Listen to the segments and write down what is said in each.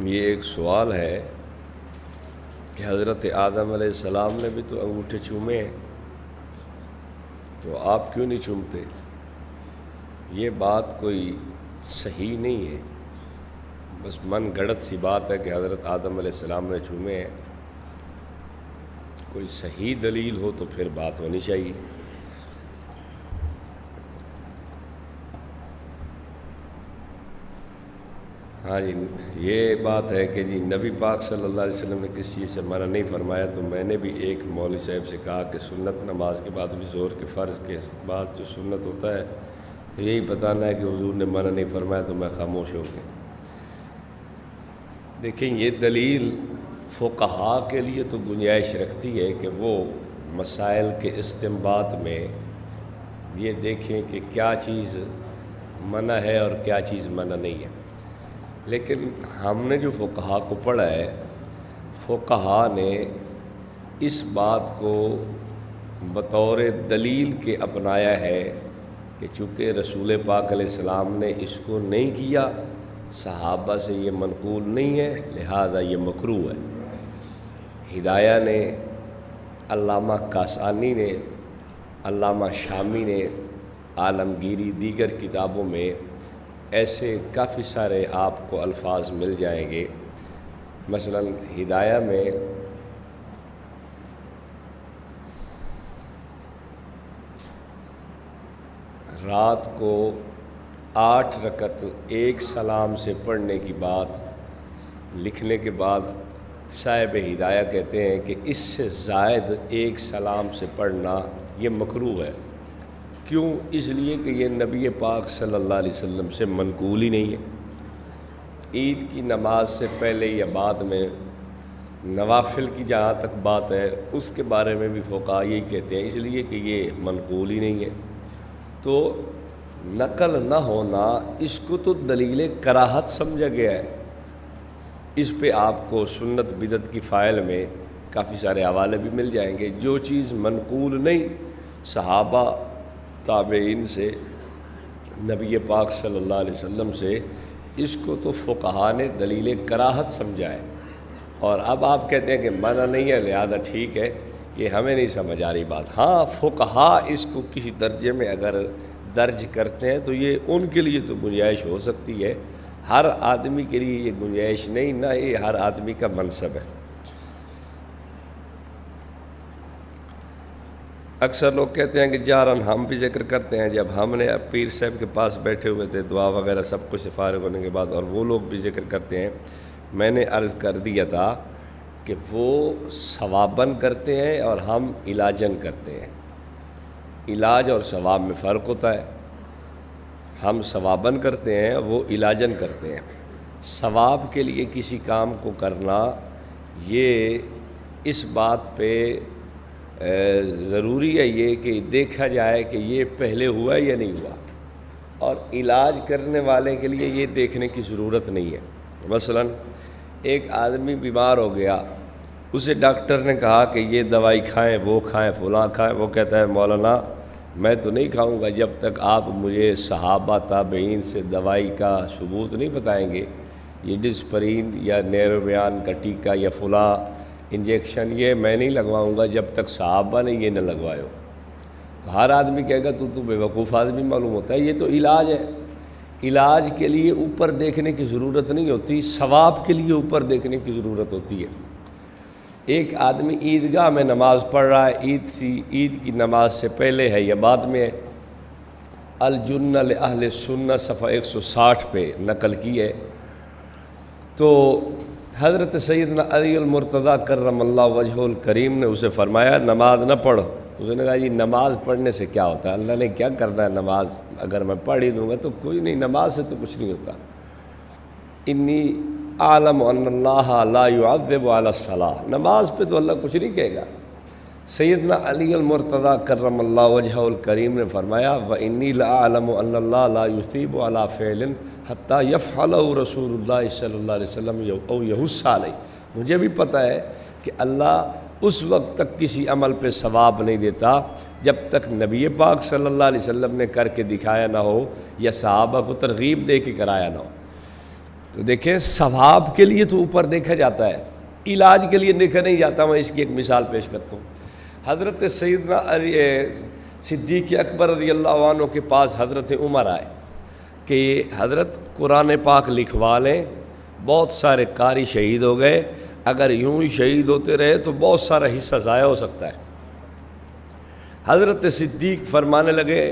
یہ ایک سوال ہے کہ حضرت آدم علیہ السلام نے بھی تو انگوٹھے چومے ہیں، تو آپ کیوں نہیں چومتے؟ یہ بات کوئی صحیح نہیں ہے، بس من گھڑت سی بات ہے کہ حضرت آدم علیہ السلام نے چومے ہیں۔ کوئی صحیح دلیل ہو تو پھر بات ہونی چاہیے۔ ہاں جی، یہ بات ہے کہ نبی پاک صلی اللہ علیہ وسلم نے کسی چیز سے منع نہیں فرمایا، تو میں نے بھی ایک مولوی صاحب سے کہا کہ سنت نماز کے بعد بھی ظہر کے فرض کے بعد جو سنت ہوتا ہے یہی بتانا ہے کہ حضور نے منع نہیں فرمایا، تو میں خاموش ہو گیا۔ دیکھیں، یہ دلیل فقہا کے لیے تو گنجائش رکھتی ہے کہ وہ مسائل کے استنباط میں یہ دیکھیں کہ کیا چیز منع ہے اور کیا چیز منع نہیں ہے، لیکن ہم نے جو فقہا کو پڑھا ہے، فقہا نے اس بات کو بطور دلیل کے اپنایا ہے کہ چونکہ رسول پاک علیہ السلام نے اس کو نہیں کیا، صحابہ سے یہ منقول نہیں ہے، لہذا یہ مکروہ ہے۔ ہدایہ نے، علامہ کاسانی نے، علامہ شامی نے، عالمگیری، دیگر کتابوں میں ایسے کافی سارے آپ کو الفاظ مل جائیں گے۔ مثلا ہدایہ میں رات کو 8 رکعت ایک سلام سے پڑھنے کی بات لکھنے کے بعد صاحب ہدایہ کہتے ہیں کہ اس سے زائد ایک سلام سے پڑھنا یہ مکروہ ہے۔ کیوں؟ اس لیے کہ یہ نبی پاک صلی اللہ علیہ وسلم سے منقول ہی نہیں ہے۔ عید کی نماز سے پہلے یا بعد میں نوافل کی جہاں تک بات ہے، اس کے بارے میں بھی فقہا یہی کہتے ہیں، اس لیے کہ یہ منقول ہی نہیں ہے۔ تو نقل نہ ہونا، اس کو تو دلیل کراہت سمجھا گیا ہے۔ اس پہ آپ کو سنت بدعت کی فائل میں کافی سارے حوالے بھی مل جائیں گے۔ جو چیز منقول نہیں صحابہ تابعین سے، نبی پاک صلی اللہ علیہ وسلم سے، اس کو تو فقہا نے دلیل کراہت سمجھا ہے۔ اور اب آپ کہتے ہیں کہ منع نہیں ہے، لہذا ٹھیک ہے، یہ ہمیں نہیں سمجھ آ رہی بات۔ ہاں، فقہا اس کو کسی درجے میں اگر درج کرتے ہیں تو یہ ان کے لیے تو گنجائش ہو سکتی ہے، ہر آدمی کے لیے یہ گنجائش نہیں، نہ یہ ہر آدمی کا منصب ہے۔ اکثر لوگ کہتے ہیں کہ جارن ہم بھی ذکر کرتے ہیں، جب ہم نے پیر صاحب کے پاس بیٹھے ہوئے تھے دعا وغیرہ سب کچھ سے فارغ ہونے کے بعد، اور وہ لوگ بھی ذکر کرتے ہیں، میں نے عرض کر دیا تھا کہ وہ ثواباً کرتے ہیں اور ہم علاجاً کرتے ہیں۔ علاج اور ثواب میں فرق ہوتا ہے۔ ہم ثواباً کرتے ہیں، وہ علاجاً کرتے ہیں۔ ثواب کے لیے کسی کام کو کرنا، یہ اس بات پہ ضروری ہے یہ کہ دیکھا جائے کہ یہ پہلے ہوا یا نہیں ہوا، اور علاج کرنے والے کے لیے یہ دیکھنے کی ضرورت نہیں ہے۔ مثلا ایک آدمی بیمار ہو گیا، اسے ڈاکٹر نے کہا کہ یہ دوائی کھائیں، وہ کھائیں، فلاں کھائیں، وہ کہتا ہے مولانا میں تو نہیں کھاؤں گا جب تک آپ مجھے صحابہ تابعین سے دوائی کا ثبوت نہیں بتائیں گے۔ یہ ڈسپرین یا نیروبیان کا ٹیکہ یا فلاں انجیکشن یہ میں نہیں لگواؤں گا جب تک صحابہ نے یہ نہ لگوائے ہو۔ تو ہر آدمی کہے گا تو بے وقوف آدمی معلوم ہوتا ہے۔ یہ تو علاج ہے، علاج کے لیے اوپر دیکھنے کی ضرورت نہیں ہوتی، ثواب کے لیے اوپر دیکھنے کی ضرورت ہوتی ہے۔ ایک آدمی عیدگاہ میں نماز پڑھ رہا ہے، عید کی نماز سے پہلے ہے یا بعد میں ہے، الجنہ لأہل سنہ صفحہ 160 پہ نقل کی ہے۔ تو حضرت سیدنا علی المرتضیٰ کرم اللہ وجہہ الکریم نے اسے فرمایا نماز نہ پڑھو۔ اس نے کہا نماز پڑھنے سے کیا ہوتا ہے؟ اللہ نے کیا کرنا ہے نماز؟ اگر میں پڑھ ہی دوں گا تو کوئی نہیں، نماز سے تو کچھ نہیں ہوتا۔ انی اعلم ان اللہ لا يعذب علی الصلاۃ، نماز پہ تو اللہ کچھ نہیں کہے گا۔ سیدنا علی المرتضیٰ کرم اللہ وجہہ الکریم نے فرمایا وانی لاعلم ان اللہ لا یثیب علی فعل حتی یفعلہ رسول اللہ صلی اللہ علیہ وسلم او یحث علیہ، مجھے بھی پتہ ہے کہ اللہ اس وقت تک کسی عمل پہ ثواب نہیں دیتا جب تک نبی پاک صلی اللہ علیہ وسلم نے کر کے دکھایا نہ ہو یا صحابہ کو ترغیب دے کے کرایا نہ ہو۔ تو دیکھیں ثواب کے لیے تو اوپر دیکھا جاتا ہے، علاج کے لیے دیکھا نہیں جاتا۔ میں اس کی ایک مثال پیش کرتا ہوں۔ حضرت سیدنا صدیق اکبر رضی اللہ عنہ کے پاس حضرت عمر آئے کہ حضرت قرآن پاک لکھوا لیں، بہت سارے قاری شہید ہو گئے، اگر یوں ہی شہید ہوتے رہے تو بہت سارا حصہ ضائع ہو سکتا ہے۔ حضرت صدیق فرمانے لگے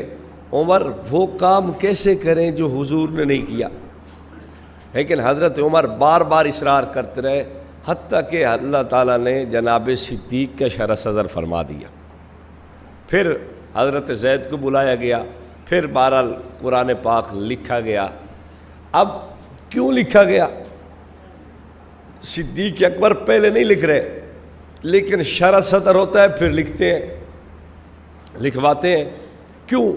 عمر وہ کام کیسے کریں جو حضور نے نہیں کیا، لیکن حضرت عمر بار بار اصرار کرتے رہے، حتیٰ کہ اللہ تعالیٰ نے جناب صدیق کا شرح صدر فرما دیا۔ پھر حضرت زید کو بلایا گیا، پھر بہرحال قرآن پاک لکھا گیا۔ اب کیوں لکھا گیا؟ صدیق اکبر پہلے نہیں لکھ رہے، لیکن شرح صدر ہوتا ہے پھر لکھتے ہیں، لکھواتے ہیں۔ کیوں؟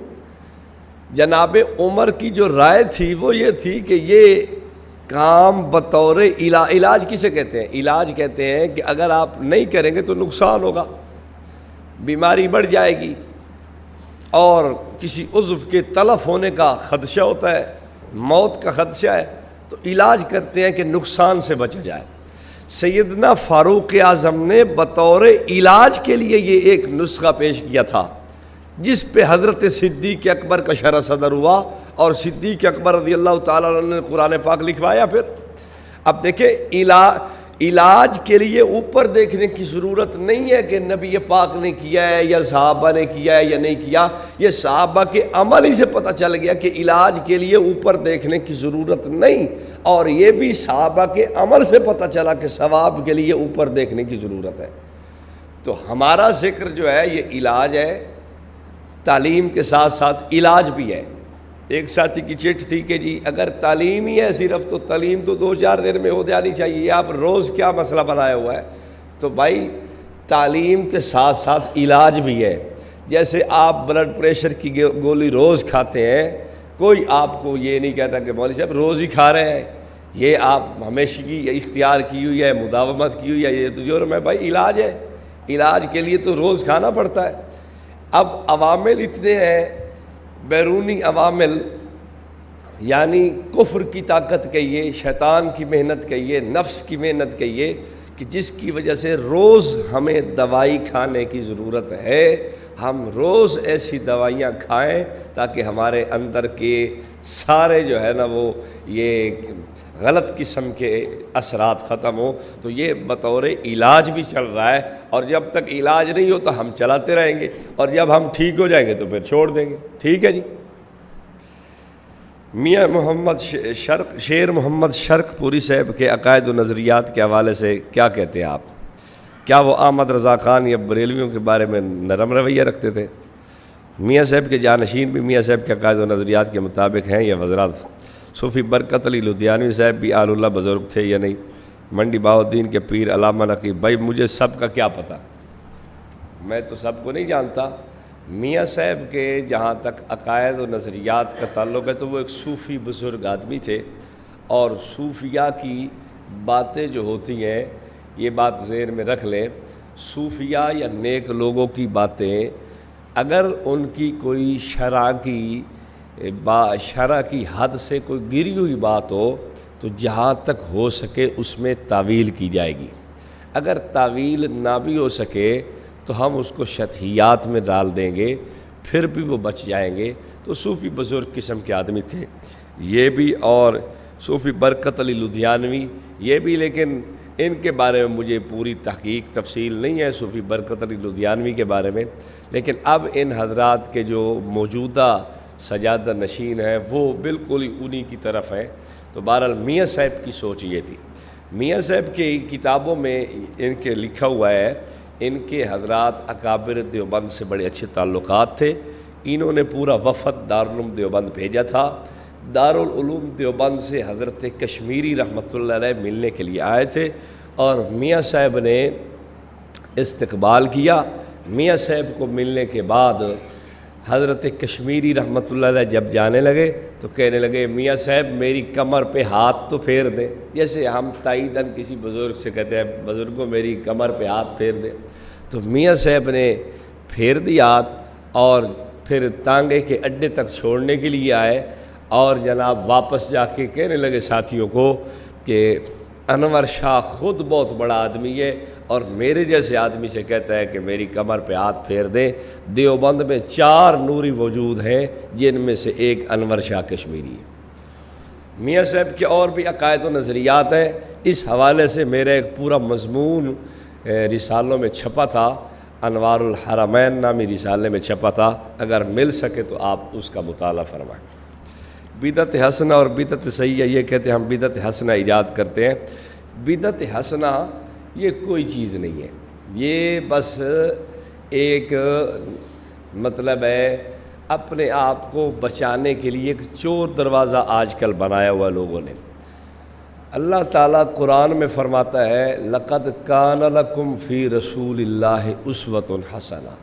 جناب عمر کی جو رائے تھی وہ یہ تھی کہ یہ کام بطور علاج کسے کہتے ہیں؟ علاج کہتے ہیں کہ اگر آپ نہیں کریں گے تو نقصان ہوگا، بیماری بڑھ جائے گی اور کسی عضو کے تلف ہونے کا خدشہ ہوتا ہے، موت کا خدشہ ہے، تو علاج کرتے ہیں کہ نقصان سے بچا جائے۔ سیدنا فاروق اعظم نے بطور علاج کے لیے یہ ایک نسخہ پیش کیا تھا، جس پہ حضرت صدیق اکبر کا شرح صدر ہوا اور صدیق اکبر رضی اللہ تعالیٰ عنہ نے قرآن پاک لکھوایا۔ پھر اب دیکھیں علاج کے لیے اوپر دیکھنے کی ضرورت نہیں ہے کہ نبی پاک نے کیا ہے یا صحابہ نے کیا ہے یا نہیں کیا، یہ صحابہ کے عمل ہی سے پتہ چل گیا کہ علاج کے لیے اوپر دیکھنے کی ضرورت نہیں، اور یہ بھی صحابہ کے عمل سے پتہ چلا کہ ثواب کے لیے اوپر دیکھنے کی ضرورت ہے۔ تو ہمارا ذکر جو ہے یہ علاج ہے، تعلیم کے ساتھ ساتھ علاج بھی ہے۔ ایک ساتھی کی چٹ تھی کہ جی اگر تعلیم ہی ہے صرف تو تعلیم تو 2-4 دن میں ہو جانی چاہیے، آپ روز کیا مسئلہ بنایا ہوا ہے؟ تو بھائی تعلیم کے ساتھ ساتھ علاج بھی ہے۔ جیسے آپ بلڈ پریشر کی گولی روز کھاتے ہیں، کوئی آپ کو یہ نہیں کہتا کہ مولوی صاحب روز ہی کھا رہے ہیں، یہ آپ ہمیشگی اختیار کی ہوئی ہے، مداومت کی ہوئی ہے، یہ تو جرم ہے۔ بھائی علاج ہے، علاج کے لیے تو روز کھانا پڑتا ہے۔ اب عوامل اتنے ہیں، بیرونی عوامل، یعنی کفر کی طاقت کہیے، شیطان کی محنت کہیے، نفس کی محنت کہیے، کہ جس کی وجہ سے روز ہمیں دوائی کھانے کی ضرورت ہے۔ ہم روز ایسی دوائیاں کھائیں تاکہ ہمارے اندر کے سارے جو ہے نا وہ یہ غلط قسم کے اثرات ختم ہوں۔ تو یہ بطور علاج بھی چل رہا ہے، اور جب تک علاج نہیں ہوتا ہم چلاتے رہیں گے، اور جب ہم ٹھیک ہو جائیں گے تو پھر چھوڑ دیں گے۔ ٹھیک ہے جی۔ میاں محمد شیر محمد شرق پوری صاحب کے عقائد و نظریات کے حوالے سے کیا کہتے ہیں آپ؟ کیا وہ احمد رضا خان یا بریلویوں کے بارے میں نرم رویہ رکھتے تھے؟ میاں صاحب کے جانشین بھی میاں صاحب کے عقائد و نظریات کے مطابق ہیں یا حضرات صوفی برکت علی لدھیانوی صاحب بھی آل اللہ بزرگ تھے یا نہیں؟ منڈی بہاؤالدین کے پیر علامہ نقیب، بھائی مجھے سب کا کیا پتہ، میں تو سب کو نہیں جانتا۔ میاں صاحب کے جہاں تک عقائد و نظریات کا تعلق ہے تو وہ ایک صوفی بزرگ آدمی تھے، اور صوفیاء کی باتیں جو ہوتی ہیں، یہ بات ذہن میں رکھ لیں، صوفیاء یا نیک لوگوں کی باتیں اگر ان کی کوئی شرع کی حد سے کوئی گری ہوئی بات ہو تو جہاں تک ہو سکے اس میں تعویل کی جائے گی۔ اگر تعویل نہ بھی ہو سکے تو ہم اس کو شطحیات میں ڈال دیں گے، پھر بھی وہ بچ جائیں گے۔ تو صوفی بزرگ قسم کے آدمی تھے یہ بھی، اور صوفی برکت علی لدھیانوی یہ بھی، لیکن ان کے بارے میں مجھے پوری تحقیق تفصیل نہیں ہے صوفی برکت علی لدھیانوی کے بارے میں، لیکن اب ان حضرات کے جو موجودہ سجادہ نشین ہیں وہ بالکل ہی انہی کی طرف ہیں۔ تو بہرحال میاں صاحب کی سوچ یہ تھی۔ میاں صاحب کی کتابوں میں ان کے لکھا ہوا ہے، ان کے حضرات اکابر دیوبند سے بڑے اچھے تعلقات تھے۔ انہوں نے پورا وفد دارالعلوم دیوبند بھیجا تھا۔ دارالعلوم دیوبند سے حضرت کشمیری رحمۃ اللہ علیہ ملنے کے لیے آئے تھے، اور میاں صاحب نے استقبال کیا۔ میاں صاحب کو ملنے کے بعد حضرت کشمیری رحمۃ اللہ علیہ جب جانے لگے تو کہنے لگے میاں صاحب میری کمر پہ ہاتھ تو پھیر دیں، جیسے ہم تائیداً کسی بزرگ سے کہتے ہیں بزرگوں میری کمر پہ ہاتھ پھیر دیں۔ تو میاں صاحب نے پھیر دی ہاتھ، اور پھر تانگے کے اڈے تک چھوڑنے کے لیے آئے، اور جناب واپس جا کے کہنے لگے ساتھیوں کو کہ انور شاہ خود بہت بڑا آدمی ہے اور میرے جیسے آدمی سے کہتا ہے کہ میری کمر پہ ہاتھ پھیر دیں۔ دیوبند میں 4 نوری وجود ہیں جن میں سے ایک انور شاہ کشمیری ہے۔ میاں صاحب کے اور بھی عقائد و نظریات ہیں، اس حوالے سے میرا ایک پورا مضمون رسالوں میں چھپا تھا، انوار الحرمین نامی رسالے میں چھپا تھا، اگر مل سکے تو آپ اس کا مطالعہ فرمائیں۔ بدعت حسنہ اور بدعت سیئہ، یہ کہتے ہیں ہم بدعت حسنہ ایجاد کرتے ہیں۔ بدعت حسنہ یہ کوئی چیز نہیں ہے، یہ بس ایک مطلب ہے اپنے آپ کو بچانے کے لیے ایک چور دروازہ آج کل بنایا ہوا لوگوں نے۔ اللہ تعالیٰ قرآن میں فرماتا ہے لَقَدْ كَانَ لَكُمْ فِي رَسُولِ اللَّهِ أُسْوَةٌ حَسَنَةٌ،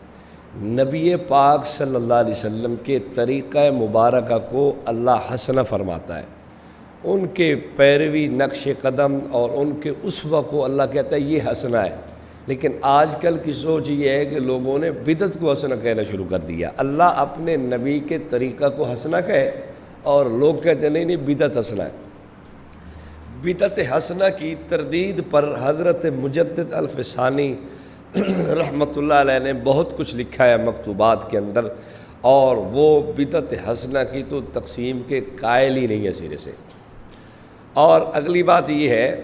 نبی پاک صلی اللہ علیہ وسلم کے طریقہ مبارکہ کو اللہ حسنہ فرماتا ہے، ان کے پیروی نقش قدم اور ان کے اسوہ کو اللہ کہتا ہے یہ حسنہ ہے۔ لیکن آج کل کی سوچ یہ ہے کہ لوگوں نے بدعت کو حسنہ کہنا شروع کر دیا۔ اللہ اپنے نبی کے طریقہ کو حسنہ کہے اور لوگ کہتے ہیں نہیں بدعت حسنہ ہے۔ بدعت حسنہ کی تردید پر حضرت مجدد الفسانی رحمۃ اللہ علیہ نے بہت کچھ لکھا ہے مکتوبات کے اندر، اور وہ بدعت حسنہ کی تو تقسیم کے قائل ہی نہیں ہے سرے سے۔ اور اگلی بات یہ ہے،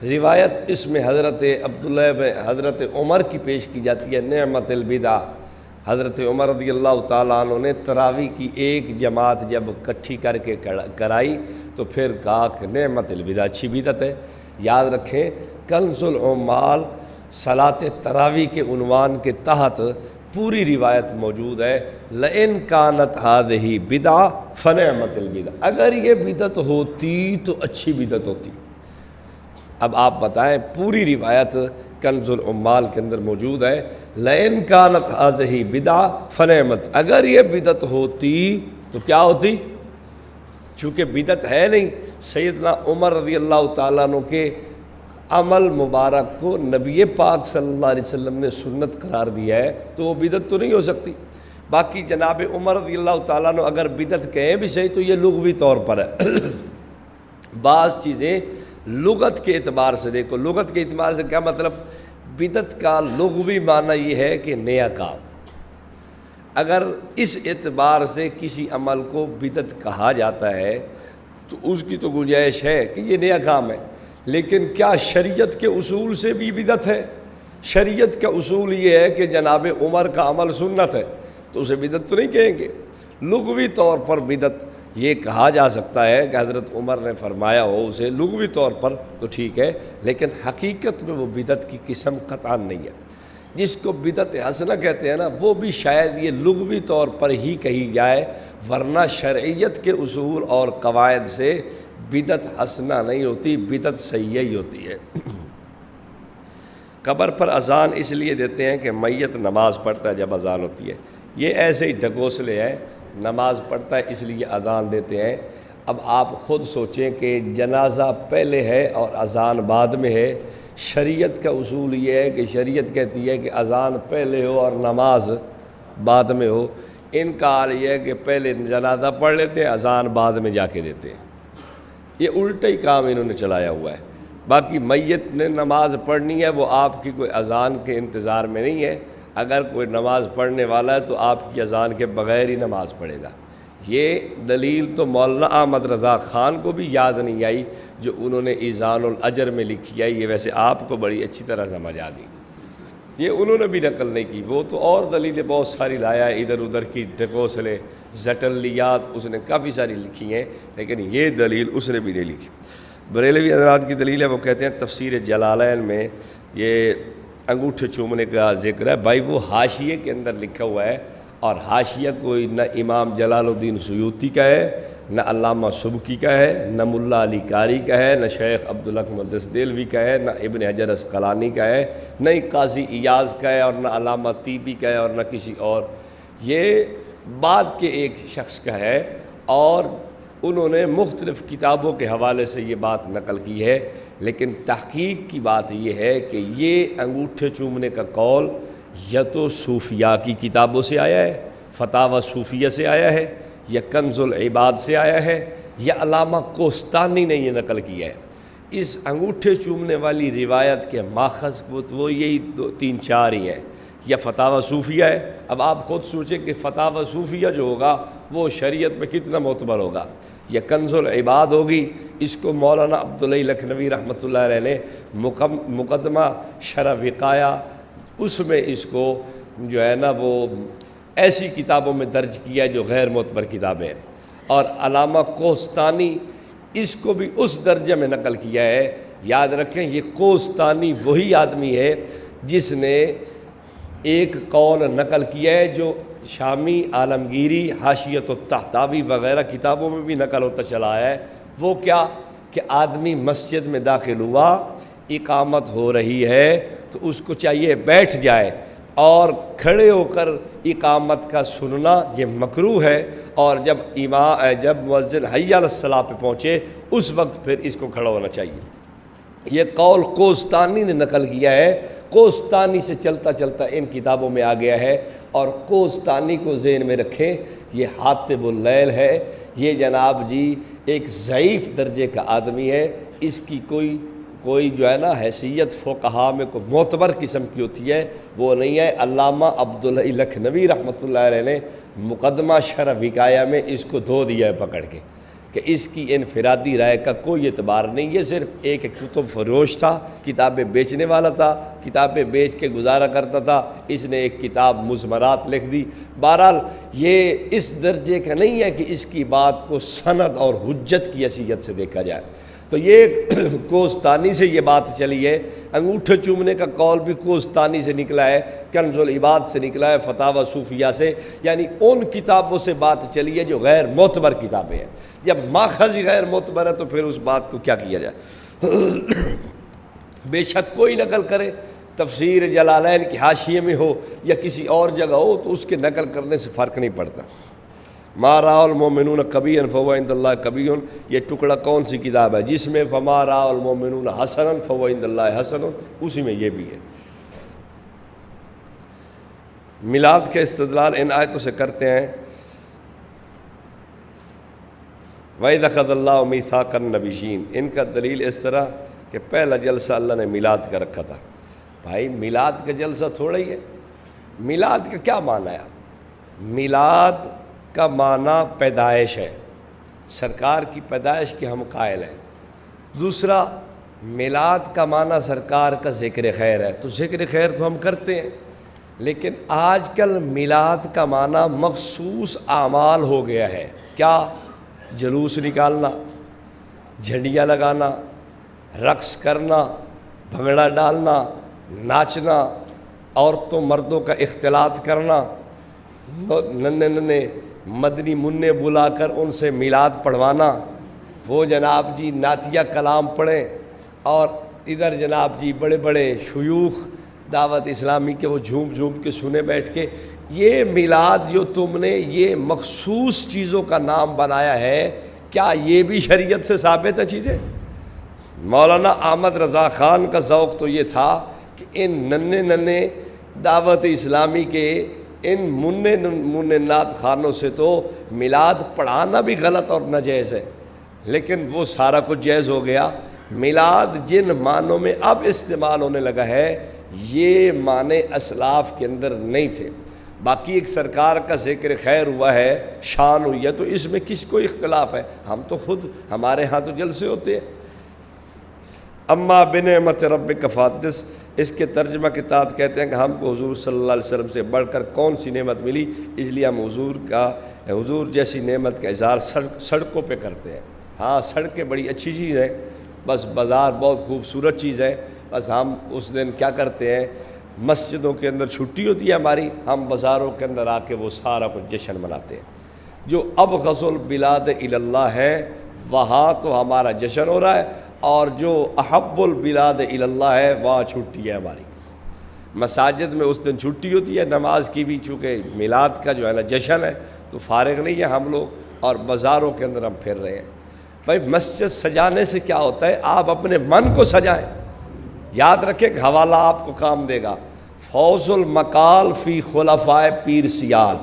روایت اس میں حضرت عبداللہ حضرت عمر کی پیش کی جاتی ہے، نعمت البدع۔ حضرت عمر رضی اللہ تعالیٰ عنہ نے تراویح کی ایک جماعت جب اکٹھی کر کے کرائی تو پھر کہا کہ نعمت البدع، اچھی بدعت ہے۔ یاد رکھیں کنز العمال صلاۃ تراویح کے عنوان کے تحت پوری روایت موجود ہے، لئن کانت ہذہ بدع فنعمت البدع، اگر یہ بدعت ہوتی تو اچھی بدعت ہوتی۔ اب آپ بتائیں، پوری روایت کنز العمال کے اندر موجود ہے، لئن کانت ہذہ بدع فنعمت، اگر یہ بدعت ہوتی تو کیا ہوتی؟ چونکہ بدعت ہے نہیں، سیدنا عمر رضی اللہ تعالیٰ عنہ کے عمل مبارک کو نبی پاک صلی اللہ علیہ وسلم نے سنت قرار دیا ہے تو وہ بدعت تو نہیں ہو سکتی۔ باقی جناب عمر رضی اللہ تعالیٰ عنہ اگر بدعت کہیں بھی صحیح تو یہ لغوی طور پر ہے۔ بعض چیزیں لغت کے اعتبار سے دیکھو، لغت کے اعتبار سے کیا مطلب؟ بدعت کا لغوی معنی یہ ہے کہ نیا کام۔ اگر اس اعتبار سے کسی عمل کو بدعت کہا جاتا ہے تو اس کی تو گنجائش ہے کہ یہ نیا کام ہے، لیکن کیا شریعت کے اصول سے بھی بدعت ہے؟ شریعت کا اصول یہ ہے کہ جناب عمر کا عمل سنت ہے تو اسے بدعت تو نہیں کہیں گے۔ لغوی طور پر بدعت یہ کہا جا سکتا ہے کہ حضرت عمر نے فرمایا ہو اسے لغوی طور پر تو ٹھیک ہے، لیکن حقیقت میں وہ بدعت کی قسم قطعاً نہیں ہے۔ جس کو بدعت حسنہ کہتے ہیں نا، وہ بھی شاید یہ لغوی طور پر ہی کہی جائے، ورنہ شرعیت کے اصول اور قواعد سے بدعت حسنہ نہیں ہوتی، بدعت سیئہ ہی ہوتی ہے۔ قبر پر اذان اس لیے دیتے ہیں کہ میت نماز پڑھتا ہے جب اذان ہوتی ہے، یہ ایسے ہی ڈھکوسلے ہیں، نماز پڑھتا ہے اس لیے اذان دیتے ہیں۔ اب آپ خود سوچیں کہ جنازہ پہلے ہے اور اذان بعد میں ہے، شریعت کا اصول یہ ہے کہ شریعت کہتی ہے کہ اذان پہلے ہو اور نماز بعد میں ہو، ان کا حال یہ ہے کہ پہلے جنازہ پڑھ لیتے ہیں، اذان بعد میں جا کے دیتے ہیں۔ یہ الٹا ہی کام انہوں نے چلایا ہوا ہے۔ باقی میت نے نماز پڑھنی ہے، وہ آپ کی کوئی اذان کے انتظار میں نہیں ہے، اگر کوئی نماز پڑھنے والا ہے تو آپ کی اذان کے بغیر ہی نماز پڑھے گا۔ یہ دلیل تو مولانا احمد رضا خان کو بھی یاد نہیں آئی جو انہوں نے ایذان الاجر میں لکھی ہے، یہ ویسے آپ کو بڑی اچھی طرح سمجھ آ گئی، یہ انہوں نے بھی نقل نہیں کی، وہ تو اور دلیلیں بہت ساری لایا ہے، ادھر ادھر کی ڈھکوسلے زٹلیات اس نے کافی ساری لکھی ہیں، لیکن یہ دلیل اس نے بھی نہیں لکھی۔ بریلوی حضرات کی دلیل ہے، وہ کہتے ہیں تفسیر جلالین میں یہ انگوٹھے چومنے کا ذکر ہے، بھائی وہ حاشیے کے اندر لکھا ہوا ہے، اور حاشیہ کوئی نہ امام جلال الدین سیوطی کا ہے، نہ علامہ سبکی کا ہے، نہ ملا علی قاری کا ہے، نہ شیخ عبدالحق محدث دہلوی کا ہے، نہ ابن حجر عسقلانی کا ہے، نہ ہی قاضی ایاز کا ہے، اور نہ علامہ طیبی کا ہے، اور نہ کسی اور، یہ بعد کے ایک شخص کا ہے، اور انہوں نے مختلف کتابوں کے حوالے سے یہ بات نقل کی ہے، لیکن تحقیق کی بات یہ ہے کہ یہ انگوٹھے چومنے کا قول یا تو صوفیاء کی کتابوں سے آیا ہے، فتاوی صوفیہ سے آیا ہے، یا کنز العباد سے آیا ہے یا علامہ کوستانی نے یہ نقل کیا ہے۔ اس انگوٹھے چومنے والی روایت کے ماخذ وہ یہی 3-4 ہی ہیں، یا فتاوی صوفیہ ہے۔ اب آپ خود سوچیں کہ فتاوی صوفیہ جو ہوگا وہ شریعت میں کتنا معتبر ہوگا، یا کنز العباد ہوگی، اس کو مولانا عبداللہ لکھنوی رحمۃ اللہ علیہ نے مقدمہ شرح وقایہ اس میں اس کو جو ہے نا وہ ایسی کتابوں میں درج کیا جو غیر معتبر کتابیں ہیں، اور علامہ کوستانی اس کو بھی اس درجے میں نقل کیا ہے۔ یاد رکھیں یہ کوستانی وہی آدمی ہے جس نے ایک قول نقل کیا ہے جو شامی عالمگیری حاشیۃ الطحطاوی وغیرہ کتابوں میں بھی نقل ہوتا چلا ہے۔ وہ کیا کہ آدمی مسجد میں داخل ہوا، اقامت ہو رہی ہے تو اس کو چاہیے بیٹھ جائے، اور کھڑے ہو کر اقامت کا سننا یہ مکروہ ہے، اور جب مؤذن حی علی الصلاۃ پہ پہنچے اس وقت پھر اس کو کھڑا ہونا چاہیے۔ یہ قول کوستانی نے نقل کیا ہے، کوستانی سے چلتا چلتا ان کتابوں میں آ گیا ہے، اور کوستانی کو ذہن میں رکھیں، یہ حاطب اللیل ہے، یہ جناب جی ایک ضعیف درجے کا آدمی ہے، اس کی کوئی جو ہے نا حیثیت فقہا میں کوئی معتبر قسم کی ہوتی ہے وہ نہیں ہے۔ علامہ عبداللہ لکھنوی رحمۃ اللہ علیہ نے مقدمہ شرح وقایہ میں اس کو دھو دیا ہے پکڑ کے کہ اس کی انفرادی رائے کا کوئی اعتبار نہیں، یہ صرف ایک کتب فروش تھا، کتابیں بیچنے والا تھا، کتابیں بیچ کے گزارا کرتا تھا، اس نے ایک کتاب مضمرات لکھ دی۔ بہرحال یہ اس درجے کا نہیں ہے کہ اس کی بات کو سند اور حجت کی حیثیت سے دیکھا جائے۔ تو یہ کوستانی سے یہ بات چلی ہے، انگوٹھے چومنے کا قول بھی کوستانی سے نکلا ہے، کنز العباد سے نکلا ہے، فتاوی صوفیہ سے، یعنی ان کتابوں سے بات چلی ہے جو غیر معتبر کتابیں ہیں۔ جب ماخذ ہی غیر معتبر ہے تو پھر اس بات کو کیا کیا جائے؟ بے شک کوئی نقل کرے، تفسیر جلالین کی حاشیے میں ہو یا کسی اور جگہ ہو تو اس کے نقل کرنے سے فرق نہیں پڑتا۔ ما رأى المؤمنون قبیحا فهو عند اللہ قبیح، یہ ٹکڑا کون سی کتاب ہے جس میں فما رأى المؤمنون حسنا فهو عند اللہ حسن، اسی میں یہ بھی ہے۔ میلاد کے استدلال ان آیتوں سے کرتے ہیں۔ وَإِذْ أَخَذَ اللَّهُ مِيثَاقَ النَّبِيِّينَ، ان کا دلیل اس طرح کہ پہلا جلسہ اللہ نے میلاد کا رکھا تھا۔ بھائی میلاد کا جلسہ تھوڑا ہی ہے، میلاد کا کیا معنی ہے؟ میلاد کا معنی پیدائش ہے، سرکار کی پیدائش کے ہم قائل ہیں۔ دوسرا میلاد کا معنی سرکار کا ذکر خیر ہے، تو ذکر خیر تو ہم کرتے ہیں، لیکن آج کل میلاد کا معنی مخصوص اعمال ہو گیا ہے۔ کیا؟ جلوس نکالنا، جھنڈیاں لگانا، رقص کرنا، بھنگڑا ڈالنا، ناچنا، عورتوں مردوں کا اختلاط کرنا، ننے مدنی منع بلا کر ان سے میلاد پڑھوانا، وہ جناب جی نعتیہ کلام پڑھیں، اور ادھر جناب جی بڑے بڑے شیوخ دعوت اسلامی کے وہ جھوم جھوم کے سنے بیٹھ کے۔ یہ میلاد جو تم نے یہ مخصوص چیزوں کا نام بنایا ہے، کیا یہ بھی شریعت سے ثابت ہے چیزیں؟ مولانا احمد رضا خان کا ذوق تو یہ تھا کہ ان ننے دعوت اسلامی کے ان منع نعت خانوں سے تو میلاد پڑھانا بھی غلط اور ناجائز ہے، لیکن وہ سارا کچھ جائز ہو گیا۔ میلاد جن معنوں میں اب استعمال ہونے لگا ہے یہ معنی اسلاف کے اندر نہیں تھے۔ باقی ایک سرکار کا ذکر خیر ہوا ہے، شان ہوئی ہے، تو اس میں کس کو اختلاف ہے؟ ہم تو خود ہمارے ہاں تو جلسے ہوتے ہیں۔ اما بنعمت ربک فحدث، اس کے ترجمہ کے تحت کہتے ہیں کہ ہم کو حضور صلی اللہ علیہ وسلم سے بڑھ کر کون سی نعمت ملی، اس لیے ہم حضور جیسی نعمت کا اظہار سڑکوں پہ کرتے ہیں۔ ہاں سڑکیں بڑی اچھی چیز ہے، بس بازار بہت خوبصورت چیز ہے، بس ہم اس دن کیا کرتے ہیں، مسجدوں کے اندر چھٹی ہوتی ہے ہماری، ہم بازاروں کے اندر آ کے وہ سارا کچھ جشن مناتے ہیں۔ جو ابغض البلاد الی اللہ ہے وہاں تو ہمارا جشن ہو رہا ہے، اور جو احب البلاد الی اللہ ہے وہاں چھٹی ہے ہماری۔ مساجد میں اس دن چھٹی ہوتی ہے، نماز کی بھی، چونکہ میلاد کا جو ہے نا جشن ہے تو فارغ نہیں ہے ہم لوگ، اور بازاروں کے اندر ہم پھر رہے ہیں۔ بھائی مسجد سجانے سے کیا ہوتا ہے؟ آپ اپنے من کو سجائیں۔ یاد رکھیں کہ حوالہ آپ کو کام دے گا، فوز المقال فی خلفائے پیر سیال،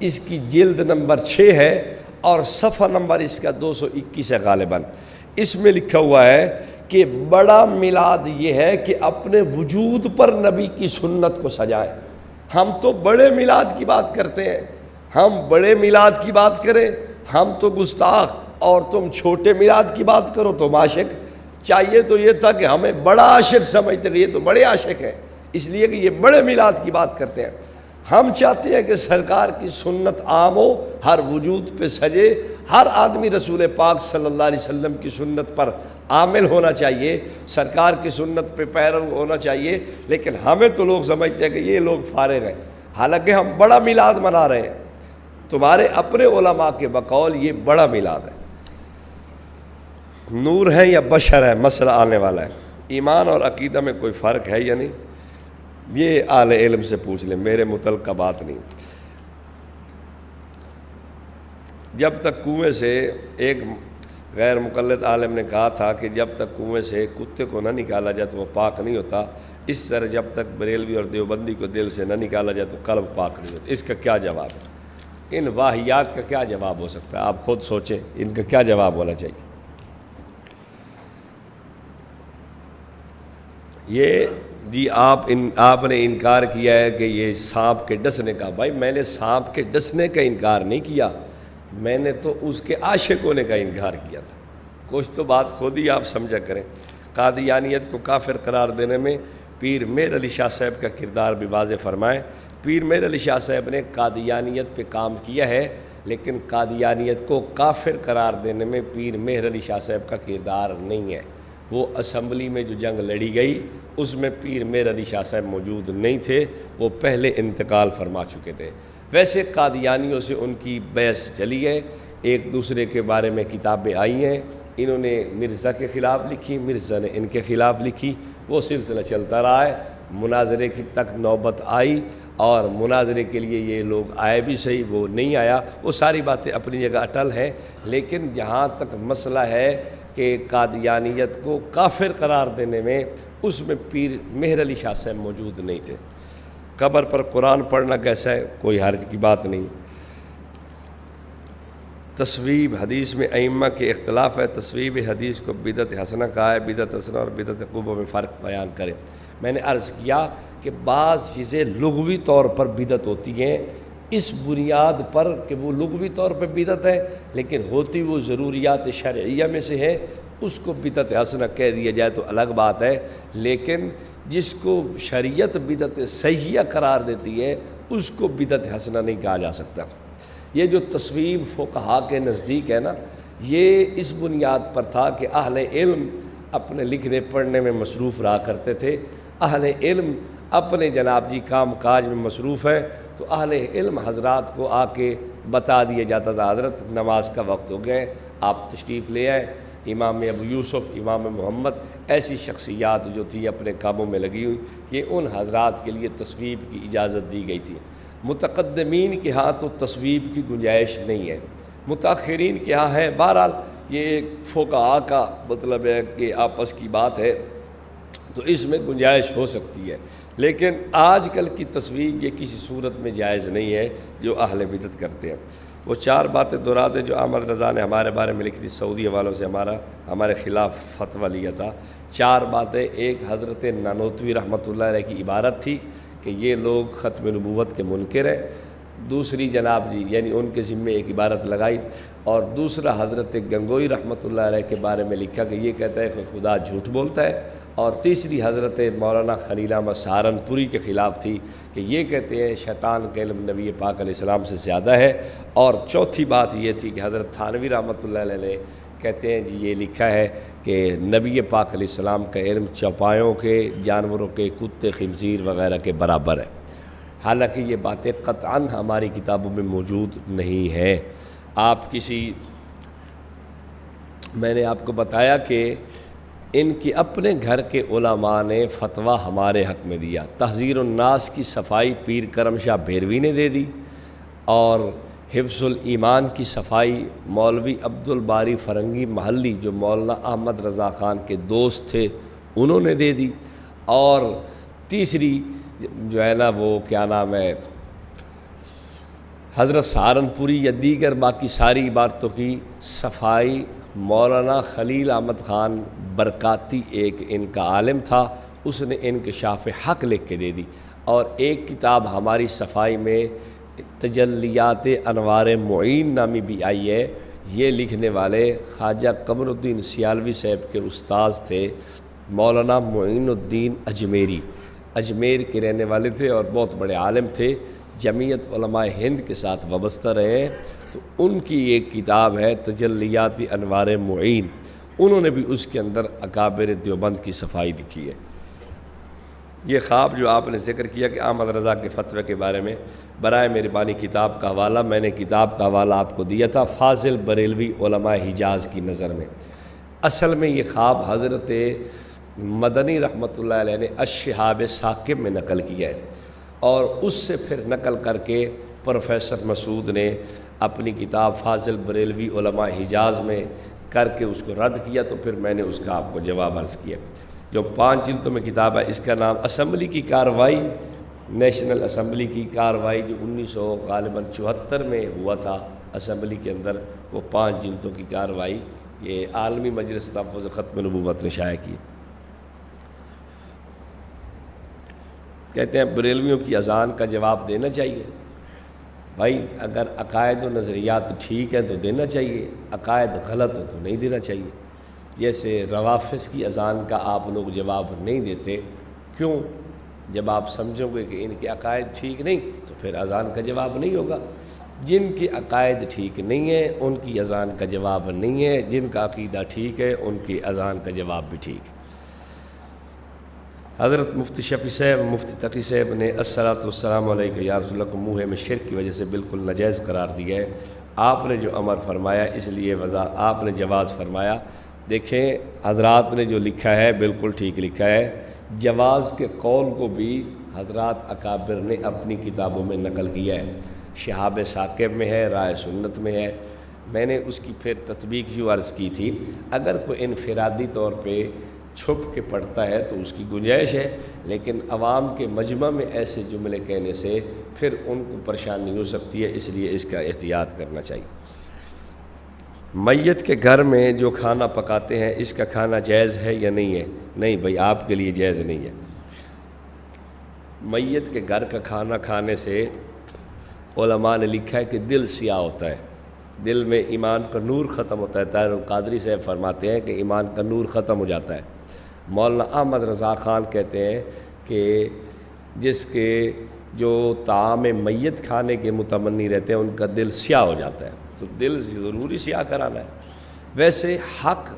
اس کی جلد نمبر 6 ہے اور صفحہ نمبر اس کا 221 ہے غالباً۔ اس میں لکھا ہوا ہے کہ بڑا میلاد یہ ہے کہ اپنے وجود پر نبی کی سنت کو سجائیں۔ ہم تو بڑے میلاد کی بات کرتے ہیں، ہم بڑے میلاد کی بات کریں، ہم تو گستاخ، اور تم چھوٹے میلاد کی بات کرو تو عاشق۔ چاہیے تو یہ تھا کہ ہمیں بڑا عاشق سمجھتے کہ یہ تو بڑے عاشق ہیں، اس لیے کہ یہ بڑے میلاد کی بات کرتے ہیں۔ ہم چاہتے ہیں کہ سرکار کی سنت عام ہو، ہر وجود پہ سجے، ہر آدمی رسول پاک صلی اللہ علیہ وسلم کی سنت پر عامل ہونا چاہیے، سرکار کی سنت پہ پیرو ہونا چاہیے۔ لیکن ہمیں تو لوگ سمجھتے ہیں کہ یہ لوگ فارغ ہیں، حالانکہ ہم بڑا میلاد منا رہے ہیں۔ تمہارے اپنے علماء کے بقول یہ بڑا میلاد ہے۔ نور ہے یا بشر ہے مسئلہ آنے والا ہے۔ ایمان اور عقیدہ میں کوئی فرق ہے یا نہیں، یہ اہل علم سے پوچھ لیں، میرے متعلقہ بات نہیں۔ جب تک کنویں سے ایک غیر مقلد عالم نے کہا تھا کہ جب تک کنویں سے کتے کو نہ نکالا جائے تو وہ پاک نہیں ہوتا، اس طرح جب تک بریلوی اور دیوبندی کو دل سے نہ نکالا جائے تو قلب پاک نہیں ہوتا۔ اس کا کیا جواب ہے؟ ان واہیات کا کیا جواب ہو سکتا ہے؟ آپ خود سوچیں ان کا کیا جواب ہونا چاہیے۔ یہ جی آپ نے انکار کیا ہے کہ یہ سانپ کے ڈسنے کا۔ بھائی میں نے سانپ کے ڈسنے کا انکار نہیں کیا، میں نے تو اس کے عاشق ہونے کا انکار کیا تھا۔ کچھ تو بات خود ہی آپ سمجھا کریں۔ قادیانیت کو کافر قرار دینے میں پیر میر علی شاہ صاحب کا کردار بھی واضح فرمائیں۔ پیر میر علی شاہ صاحب نے قادیانیت پہ کام کیا ہے، لیکن قادیانیت کو کافر قرار دینے میں پیر میر علی شاہ صاحب کا کردار نہیں ہے۔ وہ اسمبلی میں جو جنگ لڑی گئی اس میں پیر میر علی شاہ صاحب موجود نہیں تھے، وہ پہلے انتقال فرما چکے تھے۔ ویسے قادیانیوں سے ان کی بحث چلی ہے، ایک دوسرے کے بارے میں کتابیں آئی ہیں، انہوں نے مرزا کے خلاف لکھی، مرزا نے ان کے خلاف لکھی، وہ سلسلہ چلتا رہا ہے۔ مناظرے کی تک نوبت آئی اور مناظرے کے لیے یہ لوگ آئے بھی صحیح، وہ نہیں آیا، وہ ساری باتیں اپنی جگہ اٹل ہیں۔ لیکن جہاں تک مسئلہ ہے کہ قادیانیت کو کافر قرار دینے میں، اس میں پیر مہر علی شاہ صاحب موجود نہیں تھے۔ قبر پر قرآن پڑھنا کیسا ہے؟ کوئی حرج کی بات نہیں۔ تصویب حدیث میں ائمہ کے اختلاف ہے، تصویب حدیث کو بدعت حسنہ کہا ہے، بدعت حسنہ اور بدعت قبح میں فرق بیان کرے۔ میں نے عرض کیا کہ بعض چیزیں لغوی طور پر بدعت ہوتی ہیں اس بنیاد پر کہ وہ لغوی طور پہ بدعت ہے، لیکن ہوتی وہ ضروریات شرعیہ میں سے ہے، اس کو بدعت حسنہ کہہ دیا جائے تو الگ بات ہے۔ لیکن جس کو شریعت بدعت صحیحہ قرار دیتی ہے اس کو بدعت حسنہ نہیں کہا جا سکتا۔ یہ جو تصویب فقہا کے نزدیک ہے نا، یہ اس بنیاد پر تھا کہ اہل علم اپنے لکھنے پڑھنے میں مصروف رہا کرتے تھے، اہل علم اپنے جناب جی کام کاج میں مصروف ہے، تو اہل علم حضرات کو آ کے بتا دیا جاتا تھا حضرت نماز کا وقت ہو گئے، آپ تشریف لے آئے۔ امام ابو یوسف، امام محمد، ایسی شخصیات جو تھی اپنے کاموں میں لگی ہوئی، یہ ان حضرات کے لیے تصویب کی اجازت دی گئی تھی۔ متقدمین کے ہاں تو تصویب کی گنجائش نہیں ہے، متاخرین کے ہاں ہے۔ بہرحال یہ ایک فقہا کا مطلب ہے کہ آپس کی بات ہے، تو اس میں گنجائش ہو سکتی ہے، لیکن آج کل کی تصویب یہ کسی صورت میں جائز نہیں ہے جو اہل بدعت کرتے ہیں۔ وہ 4 باتیں دہرا دیں جو احمد رضا نے ہمارے بارے میں لکھی تھی، سعودی والوں سے ہمارے خلاف فتویٰ لیا تھا۔ 4 باتیں، ایک حضرت نانوتوی رحمۃ اللہ علیہ کی عبارت تھی کہ یہ لوگ ختم نبوت کے منکر ہیں، دوسری جناب جی یعنی ان کے ذمے ایک عبارت لگائی، اور دوسرا حضرت گنگوئی رحمۃ اللہ علیہ کے بارے میں لکھا کہ یہ کہتا ہے کہ خدا جھوٹ بولتا ہے، اور تیسری حضرت مولانا خلیل احمد سہارنپوری کے خلاف تھی کہ یہ کہتے ہیں شیطان کا علم نبی پاک علیہ السلام سے زیادہ ہے، اور چوتھی بات یہ تھی کہ حضرت تھانوی رحمۃ اللہ علیہ کہتے ہیں جی یہ لکھا ہے کہ نبی پاک علیہ السلام کا علم چوپایوں کے، جانوروں کے، کتے، خنزیر وغیرہ کے برابر ہے، حالانکہ یہ باتیں قطعاً ہماری کتابوں میں موجود نہیں ہیں۔ میں نے آپ کو بتایا کہ ان کی اپنے گھر کے علماء نے فتویٰ ہمارے حق میں دیا۔ تحذیر الناس کی صفائی پیر کرم شاہ بھیروی نے دے دی، اور حفظ الایمان کی صفائی مولوی عبد الباری فرنگی محلی جو مولانا احمد رضا خان کے دوست تھے انہوں نے دے دی، اور تیسری جو ہے نا وہ کیا نام ہے حضرت سہارنپوری یا دیگر باقی ساری عبارتوں کی صفائی مولانا خلیل احمد خان برکاتی ایک ان کا عالم تھا، اس نے انکشاف حق لکھ کے دے دی۔ اور ایک کتاب ہماری صفائی میں تجلیات انوار معین نامی بھی آئی ہے، یہ لکھنے والے خواجہ قمر الدین سیالوی صاحب کے استاذ تھے مولانا معین الدین اجمیری، اجمیر کے رہنے والے تھے اور بہت بڑے عالم تھے، جمعیت علماء ہند کے ساتھ وابستہ رہے ہیں۔ تو ان کی ایک کتاب ہے تجلیات انوار معین، انہوں نے بھی اس کے اندر اکابر دیوبند کی صفائی لکھی ہے۔ یہ خواب جو آپ نے ذکر کیا کہ احمد رضا کے فتوے کے بارے میں، برائے مہربانی کتاب کا حوالہ، میں نے کتاب کا حوالہ آپ کو دیا تھا، فاضل بریلوی علماء حجاز کی نظر میں۔ اصل میں یہ خواب حضرت مدنی رحمۃ اللہ علیہ نے الشہاب ثاقب میں نقل کیا ہے، اور اس سے پھر نقل کر کے پروفیسر مسعود نے اپنی کتاب فاضل بریلوی علماء حجاز میں کر کے اس کو رد کیا، تو پھر میں نے اس کا آپ کو جواب عرض کیا۔ جو 5 جلدوں میں کتاب ہے، اس کا نام اسمبلی کی کارروائی، نیشنل اسمبلی کی کارروائی جو 1974 میں ہوا تھا اسمبلی کے اندر، وہ 5 جلدوں کی کارروائی یہ عالمی مجلس تحفظ ختم نبوت نے شائع کی۔ کہتے ہیں بریلویوں کی اذان کا جواب دینا چاہیے۔ بھائی اگر عقائد و نظریات ٹھیک ہیں تو دینا چاہیے، عقائد غلط ہو تو نہیں دینا چاہیے۔ جیسے روافظ کی اذان کا آپ لوگ جواب نہیں دیتے، کیوں؟ جب آپ سمجھو گے کہ ان کے عقائد ٹھیک نہیں تو پھر اذان کا جواب نہیں ہوگا۔ جن کے عقائد ٹھیک نہیں ہیں ان کی اذان کا جواب نہیں ہے، جن کا عقیدہ ٹھیک ہے ان کی اذان کا جواب بھی ٹھیک ہے۔ حضرت مفتی شفیع صاحب، مفتی تقی صاحب نے الصلاۃ والسلام علیہ یا رسول اللہ کو منہ میں شرک کی وجہ سے بالکل ناجائز قرار دیا ہے۔ آپ نے جو امر فرمایا اس لیے آپ نے جواز فرمایا۔ دیکھیں حضرات نے جو لکھا ہے بالکل ٹھیک لکھا ہے، جواز کے قول کو بھی حضرات اکابر نے اپنی کتابوں میں نقل کیا ہے، شہاب ثاقب میں ہے، رائے سنت میں ہے۔ میں نے اس کی پھر تطبیق یوں عرض کی تھی، اگر کوئی انفرادی طور پہ چھپ کے پڑھتا ہے تو اس کی گنجائش ہے، لیکن عوام کے مجمع میں ایسے جملے کہنے سے پھر ان کو پریشانی ہو سکتی ہے، اس لیے اس کا احتیاط کرنا چاہیے۔ میت کے گھر میں جو کھانا پکاتے ہیں اس کا کھانا جائز ہے یا نہیں ہے؟ نہیں بھائی، آپ کے لیے جائز نہیں ہے۔ میت کے گھر کا کھانا کھانے سے علماء نے لکھا ہے کہ دل سیاہ ہوتا ہے، دل میں ایمان کا نور ختم ہوتا ہے۔ طاہر القادری صاحب فرماتے ہیں کہ ایمان کا نور ختم ہو جاتا ہے۔ مولانا احمد رضا خان کہتے ہیں کہ جس کے جو طعام میت کھانے کے متمنی رہتے ہیں ان کا دل سیاہ ہو جاتا ہے، تو دل ضروری سیاہ کرانا ہے۔ ویسے حق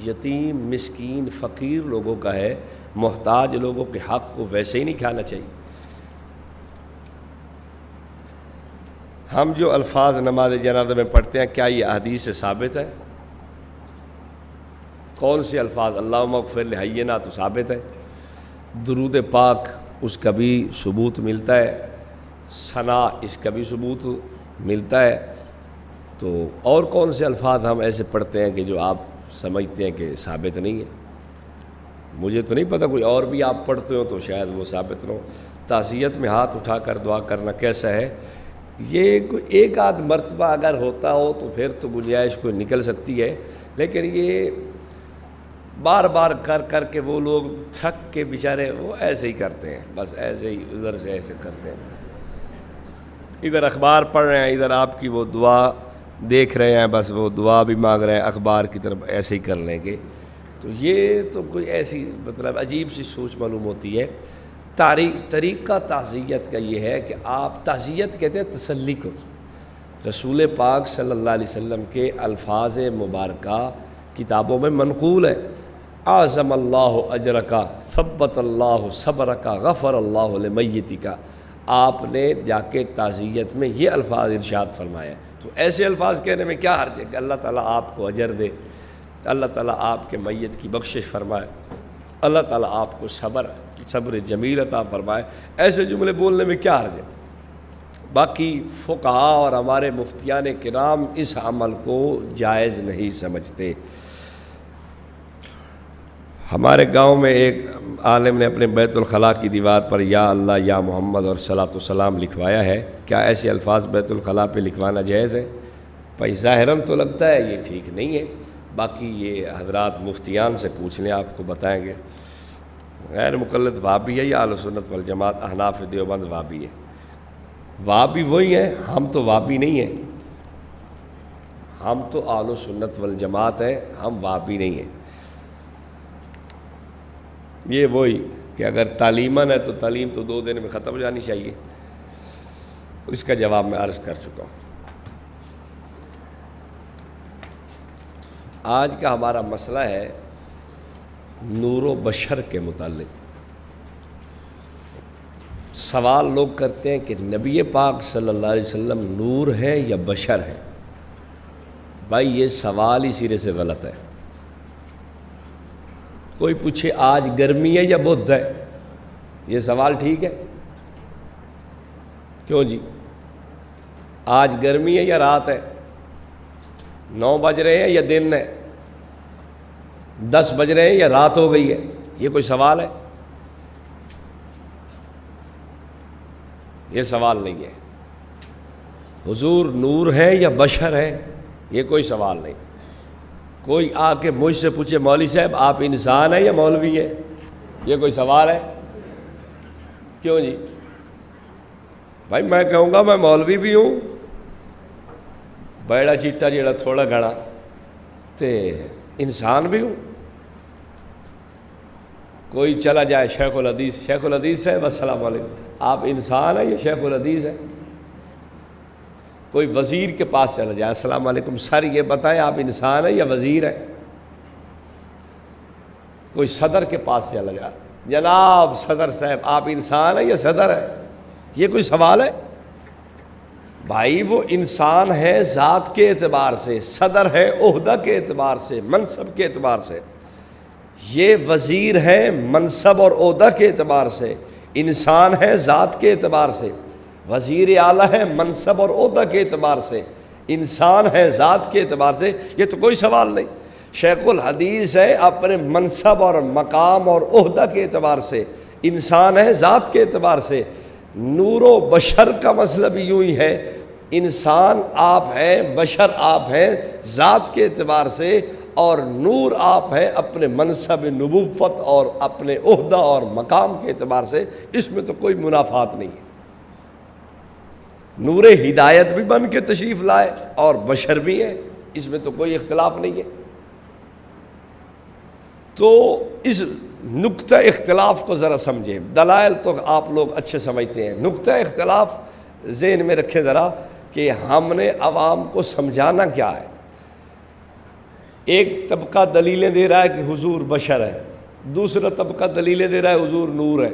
یتیم، مسکین، فقیر لوگوں کا ہے، محتاج لوگوں کے حق کو ویسے ہی نہیں کھانا چاہیے۔ ہم جو الفاظ نماز جنازہ میں پڑھتے ہیں کیا یہ احادیث سے ثابت ہے؟ کون سے الفاظ؟ اللہم اغفر لحینا تو ثابت ہے، درود پاک اس کا بھی ثبوت ملتا ہے، ثنا اس کا بھی ثبوت ملتا ہے، تو اور کون سے الفاظ ہم ایسے پڑھتے ہیں کہ جو آپ سمجھتے ہیں کہ ثابت نہیں ہے؟ مجھے تو نہیں پتہ، کوئی اور بھی آپ پڑھتے ہو تو شاید وہ ثابت نہ ہو۔ تعزیت میں ہاتھ اٹھا کر دعا کرنا کیسا ہے؟ یہ ایک آدھ مرتبہ اگر ہوتا ہو تو پھر تو گنجائش کوئی نکل سکتی ہے، لیکن یہ بار بار کر کے وہ لوگ تھک کے بیچارے وہ ایسے ہی کرتے ہیں، بس ایسے ہی ادھر سے ایسے کرتے ہیں، ادھر اخبار پڑھ رہے ہیں، ادھر آپ کی وہ دعا دیکھ رہے ہیں، بس وہ دعا بھی مانگ رہے ہیں، اخبار کی طرف ایسے ہی کر لیں گے، تو یہ تو کوئی ایسی مطلب عجیب سی سوچ معلوم ہوتی ہے۔ طریقہ تعزیت کا یہ ہے کہ آپ تعزیت کہتے ہیں تسلی کو، رسول پاک صلی اللہ علیہ وسلم کے الفاظ مبارکہ کتابوں میں منقول ہے، اعظم اللہ اجرکا، ثبت اللہ صبرکا، غفر اللہ لمیتکا۔ آپ نے جا کے تعزیت میں یہ الفاظ ارشاد فرمایا، تو ایسے الفاظ کہنے میں کیا حرج ہے کہ اللہ تعالیٰ آپ کو اجر دے، اللہ تعالیٰ آپ کے میت کی بخشش فرمائے، اللہ تعالیٰ آپ کو صبر جمیل عطا فرمائے، ایسے جملے بولنے میں کیا حرج ہے؟ باقی فقہاء اور ہمارے مفتیان کرام اس عمل کو جائز نہیں سمجھتے۔ ہمارے گاؤں میں ایک عالم نے اپنے بیت الخلاء کی دیوار پر یا اللہ یا محمد اور صلاۃ و سلام لکھوایا ہے، کیا ایسے الفاظ بیت الخلاء پہ لکھوانا جائز ہے؟ بھائی ظاہراً تو لگتا ہے یہ ٹھیک نہیں ہے، باقی یہ حضرات مفتیان سے پوچھ لیں، آپ کو بتائیں گے۔ غیر مقلد وہابی ہے یا اہل سنت والجماعت احناف دیوبند وہابی ہے؟ وہابی وہی ہیں، ہم تو وہابی نہیں ہیں، ہم تو اہل سنت والجماعت ہیں، ہم وہابی نہیں ہیں۔ یہ وہی کہ اگر تعلیماً ہے تو تعلیم تو 2 دن میں ختم ہو جانی چاہیے، اس کا جواب میں عرض کر چکا ہوں۔ آج کا ہمارا مسئلہ ہے نور و بشر کے متعلق۔ سوال لوگ کرتے ہیں کہ نبی پاک صلی اللہ علیہ وسلم نور ہے یا بشر ہے؟ بھائی یہ سوال ہی سرے سے غلط ہے۔ کوئی پوچھے آج گرمی ہے یا بدھ ہے، یہ سوال ٹھیک ہے؟ کیوں جی؟ آج گرمی ہے یا رات ہے؟ 9 بج رہے ہیں یا دن ہے؟ 10 بج رہے ہیں یا رات ہو گئی ہے؟ یہ کوئی سوال ہے؟ یہ سوال نہیں ہے۔ حضور نور ہے یا بشر ہے، یہ کوئی سوال نہیں۔ کوئی آ کے مجھ سے پوچھے مولوی صاحب آپ انسان ہیں یا مولوی ہیں، یہ کوئی سوال ہے؟ کیوں جی؟ بھائی میں کہوں گا میں مولوی بھی ہوں، بیڑا چیٹا جیڑا تھوڑا گھڑا تے انسان بھی ہوں۔ کوئی چلا جائے شیخ الحدیث ہے السلام علیکم، آپ انسان ہیں یا شیخ الحدیث ہے؟ کوئی وزیر کے پاس چلا جائے السلام علیکم سر یہ بتائیں آپ انسان ہیں یا وزیر ہیں؟ کوئی صدر کے پاس چلا جائے جناب صدر صاحب آپ انسان ہیں یا صدر ہیں، یہ کوئی سوال ہے؟ بھائی وہ انسان ہے ذات کے اعتبار سے، صدر ہے عہدہ کے اعتبار سے، منصب کے اعتبار سے، یہ وزیر ہے منصب اور عہدہ کے اعتبار سے، انسان ہے ذات کے اعتبار سے، وزیر اعلیٰ ہے منصب اور عہدہ کے اعتبار سے، انسان ہے ذات کے اعتبار سے، یہ تو کوئی سوال نہیں۔ شیخ الحدیث ہے اپنے منصب اور مقام اور عہدہ کے اعتبار سے، انسان ہے ذات کے اعتبار سے۔ نور و بشر کا مسئلہ بھی یوں ہی ہے، انسان آپ ہیں، بشر آپ ہیں ذات کے اعتبار سے، اور نور آپ ہیں اپنے منصب نبوت اور اپنے عہدہ اور مقام کے اعتبار سے۔ اس میں تو کوئی منافات نہیں ہے۔ نور ہدایت بھی بن کے تشریف لائے اور بشر بھی ہیں، اس میں تو کوئی اختلاف نہیں ہے۔ تو اس نقطہ اختلاف کو ذرا سمجھیں، دلائل تو آپ لوگ اچھے سمجھتے ہیں، نقطہ اختلاف ذہن میں رکھیں ذرا کہ ہم نے عوام کو سمجھانا کیا ہے۔ ایک طبقہ دلیلیں دے رہا ہے کہ حضور بشر ہے، دوسرا طبقہ دلیلیں دے رہا ہے حضور نور ہے۔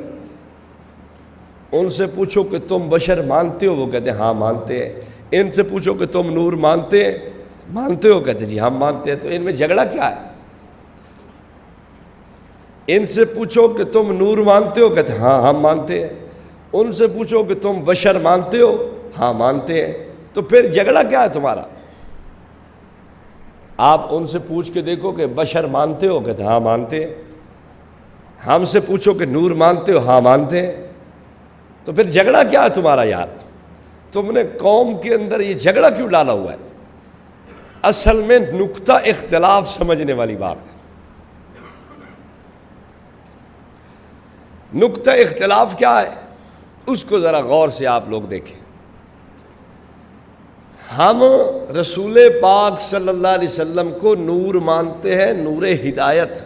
ان سے پوچھو کہ تم بشر مانتے ہو، وہ کہتے ہیں ہاں مانتے ہیں۔ ان سے پوچھو کہ تم نور مانتے ہو، کہتے ہیں جی ہم مانتے ہیں۔ تو ان میں جھگڑا کیا ہے؟ ان سے پوچھو کہ تم نور مانتے ہو، کہتے ہیں ہاں ہم مانتے ہیں۔ ان سے پوچھو کہ تم بشر مانتے ہو، ہاں مانتے ہیں۔ تو پھر جھگڑا کیا ہے تمہارا؟ آپ ان سے پوچھ کے دیکھو کہ بشر مانتے ہو، کہتے ہیں ہاں مانتے ہیں۔ ہم سے پوچھو کہ نور مانتے ہو، ہاں مانتے ہیں۔ تو پھر جھگڑا کیا ہے تمہارا یار؟ تم نے قوم کے اندر یہ جھگڑا کیوں ڈالا ہوا ہے؟ اصل میں نقطہ اختلاف سمجھنے والی بات ہے۔ نقطہ اختلاف کیا ہے اس کو ذرا غور سے آپ لوگ دیکھیں۔ ہم رسول پاک صلی اللہ علیہ وسلم کو نور مانتے ہیں، نور ہدایت۔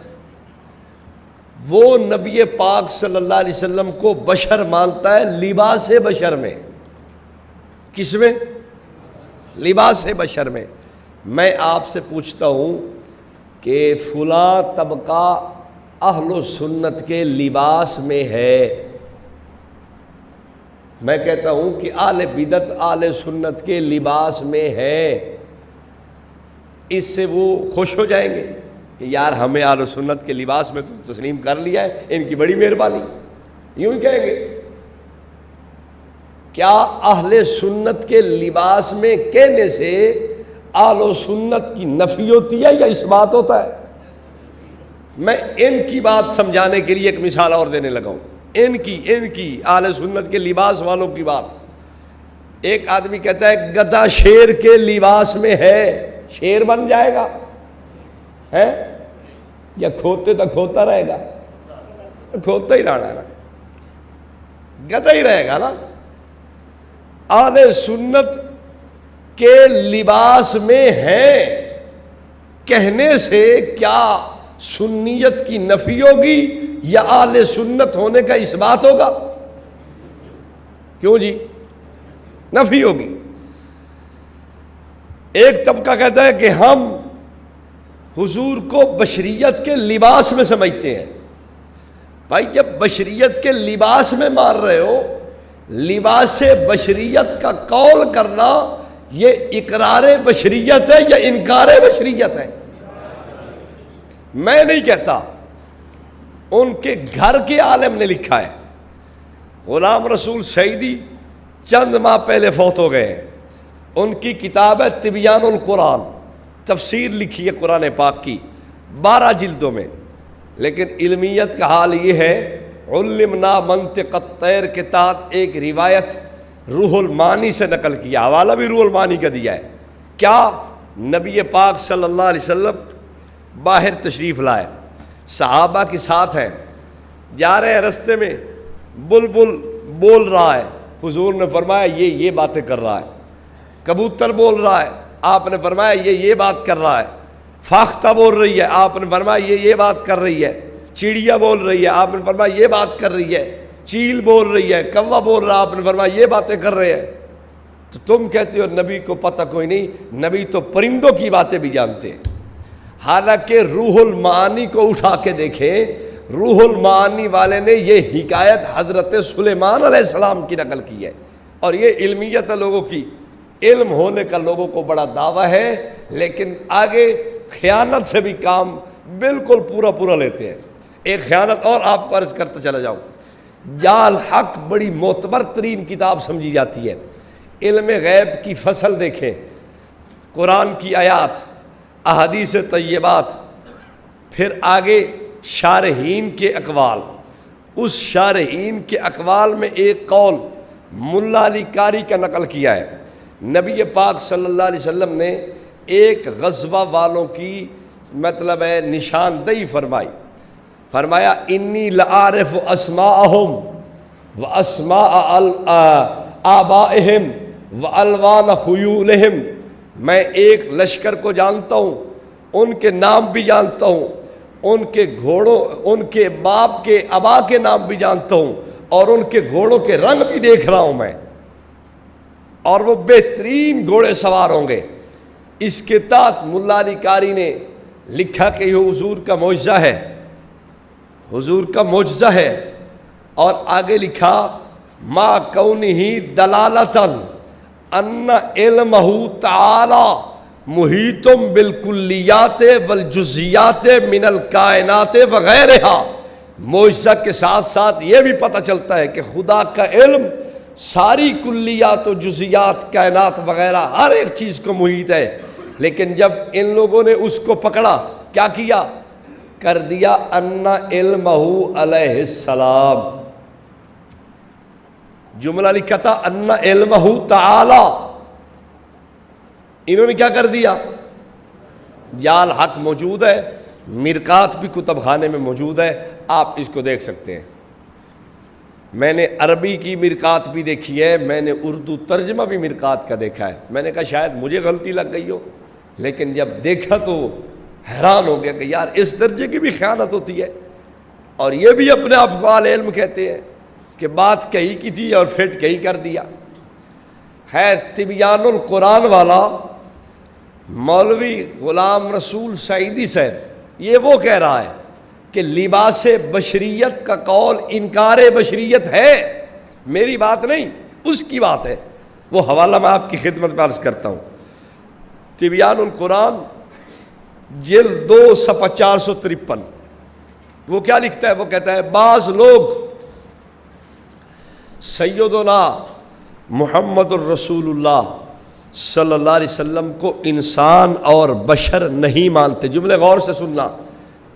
وہ نبی پاک صلی اللہ علیہ وسلم کو بشر مانتا ہے لباس بشر میں۔ کس میں؟ لباس بشر میں۔ میں آپ سے پوچھتا ہوں کہ فلاں طبقہ اہل و سنت کے لباس میں ہے، میں کہتا ہوں کہ اہل بدعت اہل سنت کے لباس میں ہے، اس سے وہ خوش ہو جائیں گے کہ یار ہمیں اہل سنت کے لباس میں تو تسلیم کر لیا ہے، ان کی بڑی مہربانی، یوں ہی کہیں گے؟ کیا اہل سنت کے لباس میں کہنے سے اہل سنت کی نفی ہوتی ہے یا اثبات ہوتا ہے؟ میں ان کی بات سمجھانے کے لیے ایک مثال اور دینے لگا ہوں، ان کی اہل سنت کے لباس والوں کی بات۔ ایک آدمی کہتا ہے گدھا شیر کے لباس میں ہے، شیر بن جائے گا ہے یا کھوتے تو کھوتا رہے گا؟ کھوتا ہی رہنا ہے، گدھا ہی رہے گا نا۔ اہل سنت کے لباس میں ہے کہنے سے کیا سنیت کی نفی ہوگی یا اہل سنت ہونے کا اس بات ہوگا؟ کیوں جی؟ نفی ہوگی۔ ایک طبقہ کہتا ہے کہ ہم حضور کو بشریت کے لباس میں سمجھتے ہیں۔ بھائی جب بشریت کے لباس میں مان رہے ہو، لباس بشریت کا قول کرنا یہ اقرار بشریت ہے یا انکار بشریت ہے؟ میں نہیں کہتا، ان کے گھر کے عالم نے لکھا ہے۔ غلام رسول سعیدی چند ماہ پہلے فوت ہو گئے ہیں، ان کی کتاب ہے تبیان القرآن، تفسیر لکھی ہے قرآن پاک کی 12 جلدوں میں۔ لیکن علمیت کا حال یہ ہے، علمنا منطق الطیر کے تحت ایک روایت روح المعانی سے نقل کیا، حوالہ بھی روح المعانی کا دیا ہے۔ کیا نبی پاک صلی اللہ علیہ وسلم باہر تشریف لائے، صحابہ کے ساتھ ہیں، جا رہے ہیں، رستے میں بلبل بول رہا ہے، حضور نے فرمایا یہ باتیں کر رہا ہے۔ کبوتر بول رہا ہے، آپ نے فرمایا یہ بات کر رہا ہے۔ فاختہ بول رہی ہے، آپ نے فرمایا یہ بات کر رہی ہے۔ چڑیا بول رہی ہے، آپ نے فرمایا یہ بات کر رہی ہے۔ چیل بول رہی ہے، کوا بول رہا ہے، آپ نے فرمایا یہ باتیں کر رہے ہیں۔ تو تم کہتے ہو نبی کو پتہ کوئی نہیں، نبی تو پرندوں کی باتیں بھی جانتے ہیں۔ حالانکہ روح المعانی کو اٹھا کے دیکھیں، روح المعانی والے نے یہ حکایت حضرت سلیمان علیہ السلام کی نقل کی ہے، اور یہ علمیت ہے لوگوں کی، علم ہونے کا لوگوں کو بڑا دعویٰ ہے، لیکن آگے خیانت سے بھی کام بالکل پورا لیتے ہیں۔ ایک خیانت اور آپ کو عرض کرتا چلا جاؤں، جال حق بڑی معتبر ترین کتاب سمجھی جاتی ہے۔ علم غیب کی فصل دیکھیں، قرآن کی آیات، احادیث طیبات، پھر آگے شارحین کے اقوال۔ اس شارحین کے اقوال میں ایک قول ملا علی قاری کا نقل کیا ہے۔ نبی پاک صلی اللہ علیہ وسلم نے ایک غزوہ والوں کی مطلب ہے نشاندہی فرمایا انی لعارف اسماءہم و اسماء آبائہم و الوان خیولہم، میں ایک لشکر کو جانتا ہوں، ان کے نام بھی جانتا ہوں، ان کے گھوڑوں، ان کے باپ کے ابا کے نام بھی جانتا ہوں، اور ان کے گھوڑوں کے رنگ بھی دیکھ رہا ہوں میں، اور وہ بہترین گھوڑے سوار ہوں گے۔ اس کے تحت ملا علی قاری نے لکھا کہ یہ حضور کا معجزہ ہے، حضور کا معجزہ ہے، اور آگے لکھا ما کونہی دلالتاً ان علمہ تعالی محیطم بالکلیات والجزیات من الکائنات وغیرہا۔ معجزہ کے ساتھ ساتھ یہ بھی پتہ چلتا ہے کہ خدا کا علم ساری کلیات و جزیات، کائنات وغیرہ ہر ایک چیز کو محیط ہے۔ لیکن جب ان لوگوں نے اس کو پکڑا، کیا کیا؟ کر دیا ان علمہ علیہ السلام، جملہ لکھا تھا ان علمہ تعالی، انہوں نے کیا کر دیا؟ جال حق موجود ہے، مرقات بھی کتب خانے میں موجود ہے، آپ اس کو دیکھ سکتے ہیں۔ میں نے عربی کی مرقات بھی دیکھی ہے، میں نے اردو ترجمہ بھی مرقات کا دیکھا ہے۔ میں نے کہا شاید مجھے غلطی لگ گئی ہو، لیکن جب دیکھا تو حیران ہو گیا کہ یار اس درجے کی بھی خیانت ہوتی ہے، اور یہ بھی اپنے آپ کو اہل علم کہتے ہیں کہ بات کہی کی تھی اور پھٹ کہی کر دیا۔ ہے تبیان القرآن والا مولوی غلام رسول سعیدی صاحب، یہ وہ کہہ رہا ہے کہ لباس بشریت کا قول انکار بشریت ہے، میری بات نہیں، اس کی بات ہے۔ وہ حوالہ میں آپ کی خدمت میں عرض کرتا ہوں، تبیان القرآن جلد 2 صفحہ 453۔ وہ کیا لکھتا ہے؟ وہ کہتا ہے بعض لوگ سیدنا محمد الرسول اللہ صلی اللہ علیہ وسلم کو انسان اور بشر نہیں مانتے۔ جملے غور سے سننا،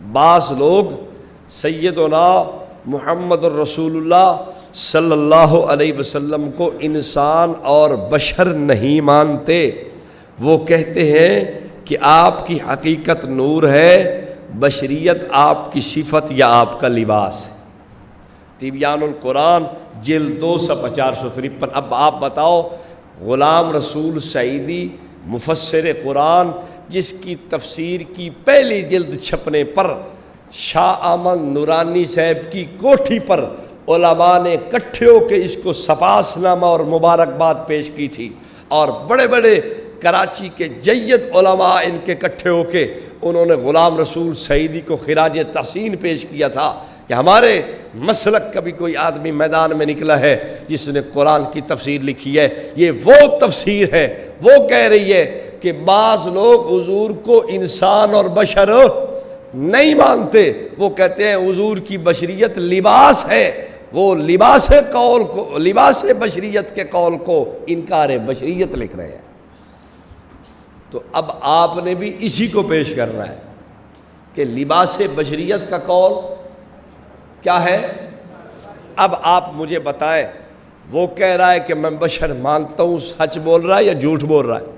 بعض لوگ سیدنا محمد الرسول اللہ صلی اللہ علیہ وسلم کو انسان اور بشر نہیں مانتے، وہ کہتے ہیں کہ آپ کی حقیقت نور ہے، بشریت آپ کی صفت یا آپ کا لباس ہے۔ تبیان القرآن جلد 2 صفحہ 453۔ اب آپ بتاؤ، غلام رسول سعیدی مفسر قرآن جس کی تفسیر کی پہلی جلد چھپنے پر شاہ احمد نورانی صاحب کی کوٹھی پر علماء نے اکٹھے ہو کے اس کو سپاس نامہ اور مبارکباد پیش کی تھی، اور بڑے بڑے کراچی کے جید علماء ان کے اکٹھے ہو کے انہوں نے غلام رسول سعیدی کو خراج تحسین پیش کیا تھا کہ ہمارے مسلک کا بھی کوئی آدمی میدان میں نکلا ہے جس نے قرآن کی تفسیر لکھی ہے۔ یہ وہ تفسیر ہے، وہ کہہ رہی ہے کہ بعض لوگ حضور کو انسان اور بشر نہیں مانتے، وہ کہتے ہیں حضور کی بشریت لباس ہے، وہ لباس قول کو، لباس بشریت کے قول کو انکار بشریت لکھ رہے ہیں۔ تو اب آپ نے بھی اسی کو پیش کرنا ہے کہ لباس بشریت کا قول کیا ہے۔ اب آپ مجھے بتائیں، وہ کہہ رہا ہے کہ میں بشر مانتا ہوں، سچ بول رہا ہے یا جھوٹ بول رہا ہے؟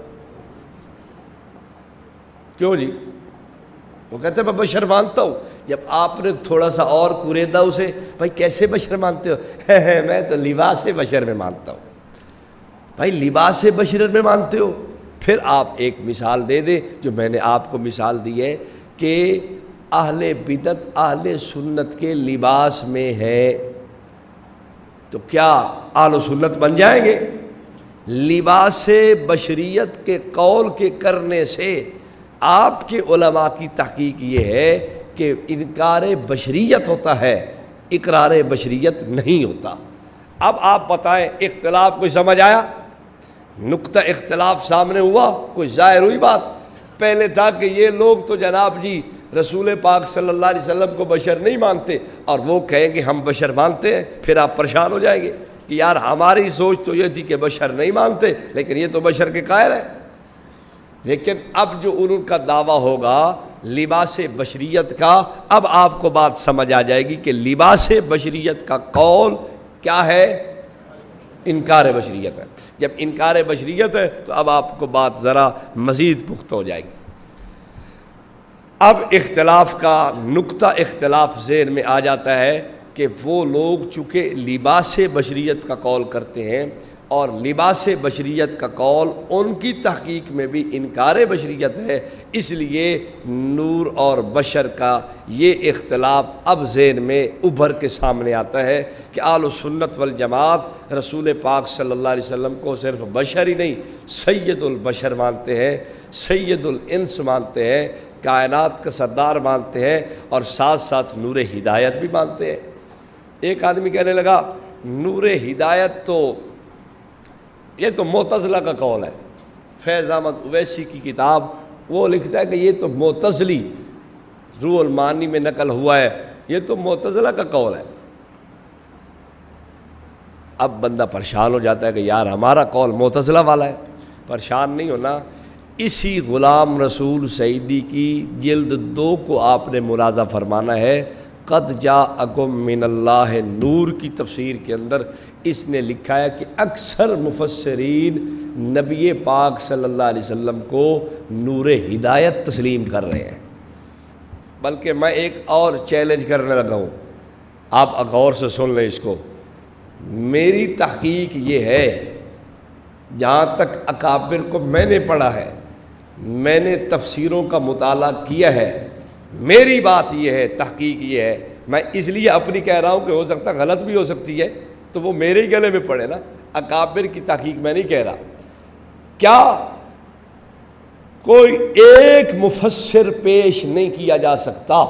کیوں جی؟ وہ کہتے ہیں میں بشر مانتا ہوں۔ جب آپ نے تھوڑا سا اور کوریدا اسے، بھائی کیسے بشر مانتے ہو؟ میں تو لباس بشر میں مانتا ہوں۔ بھائی لباس بشر میں مانتے ہو، پھر آپ ایک مثال دے دیں جو میں نے آپ کو مثال دی ہے کہ اہل بدعت اہل سنت کے لباس میں ہے، تو کیا اہل سنت بن جائیں گے؟ لباس بشریت کے قول کے کرنے سے آپ کے علماء کی تحقیق یہ ہے کہ انکار بشریت ہوتا ہے، اقرار بشریت نہیں ہوتا۔ اب آپ بتائیں، اختلاف کوئی سمجھ آیا؟ نقطہ اختلاف سامنے ہوا، کوئی ظاہر ہوئی بات؟ پہلے تھا کہ یہ لوگ تو جناب جی رسول پاک صلی اللہ علیہ وسلم کو بشر نہیں مانتے، اور وہ کہیں گے ہم بشر مانتے ہیں، پھر آپ پریشان ہو جائیں گے کہ یار ہماری سوچ تو یہ تھی کہ بشر نہیں مانتے، لیکن یہ تو بشر کے قائل ہیں۔ لیکن اب جو ان کا دعویٰ ہوگا لباس بشریت کا، اب آپ کو بات سمجھ آ جائے گی کہ لباس بشریت کا قول کیا ہے؟ انکار بشریت ہے۔ جب انکار بشریت ہے تو اب آپ کو بات ذرا مزید پختہ ہو جائے گی۔ اب اختلاف کا نقطہ اختلاف ذہن میں آ جاتا ہے کہ وہ لوگ چونکہ لباس بشریت کا قول کرتے ہیں، اور لباس بشریت کا قول ان کی تحقیق میں بھی انکار بشریت ہے، اس لیے نور اور بشر کا یہ اختلاف اب ذہن میں ابھر کے سامنے آتا ہے کہ اہل سنت والجماعت رسول پاک صلی اللہ علیہ وسلم کو صرف بشر ہی نہیں، سید البشر مانتے ہیں، سید الانس مانتے ہیں، کائنات کا سردار مانتے ہیں، اور ساتھ ساتھ نور ہدایت بھی مانتے ہیں۔ ایک آدمی کہنے لگا نور ہدایت تو یہ تو معتزلہ کا قول ہے۔ فیض احمد اویسی کی کتاب، وہ لکھتا ہے کہ یہ تو معتزلی روح المعانی میں نقل ہوا ہے، یہ تو معتزلہ کا قول ہے۔ اب بندہ پریشان ہو جاتا ہے کہ یار ہمارا قول معتزلہ والا ہے۔ پریشان نہیں ہونا، اسی غلام رسول سعیدی کی جلد 2 کو آپ نے ملاحظہ فرمانا ہے۔ قد جاءکم من اللہ نور کی تفسیر کے اندر اس نے لکھا ہے کہ اکثر مفسرین نبی پاک صلی اللہ علیہ وسلم کو نور ہدایت تسلیم کر رہے ہیں۔ بلکہ میں ایک اور چیلنج کرنے لگا ہوں، آپ غور سے سن لیں اس کو۔ میری تحقیق یہ ہے، جہاں تک اکابر کو میں نے پڑھا ہے، میں نے تفسیروں کا مطالعہ کیا ہے، میری بات یہ ہے، تحقیق یہ ہے، میں اس لیے اپنی کہہ رہا ہوں کہ ہو سکتا غلط بھی ہو سکتی ہے، تو وہ میرے ہی گلے میں پڑے نا، اکابر کی تحقیق میں نہیں کہہ رہا۔ کیا کوئی ایک مفسر پیش نہیں کیا جا سکتا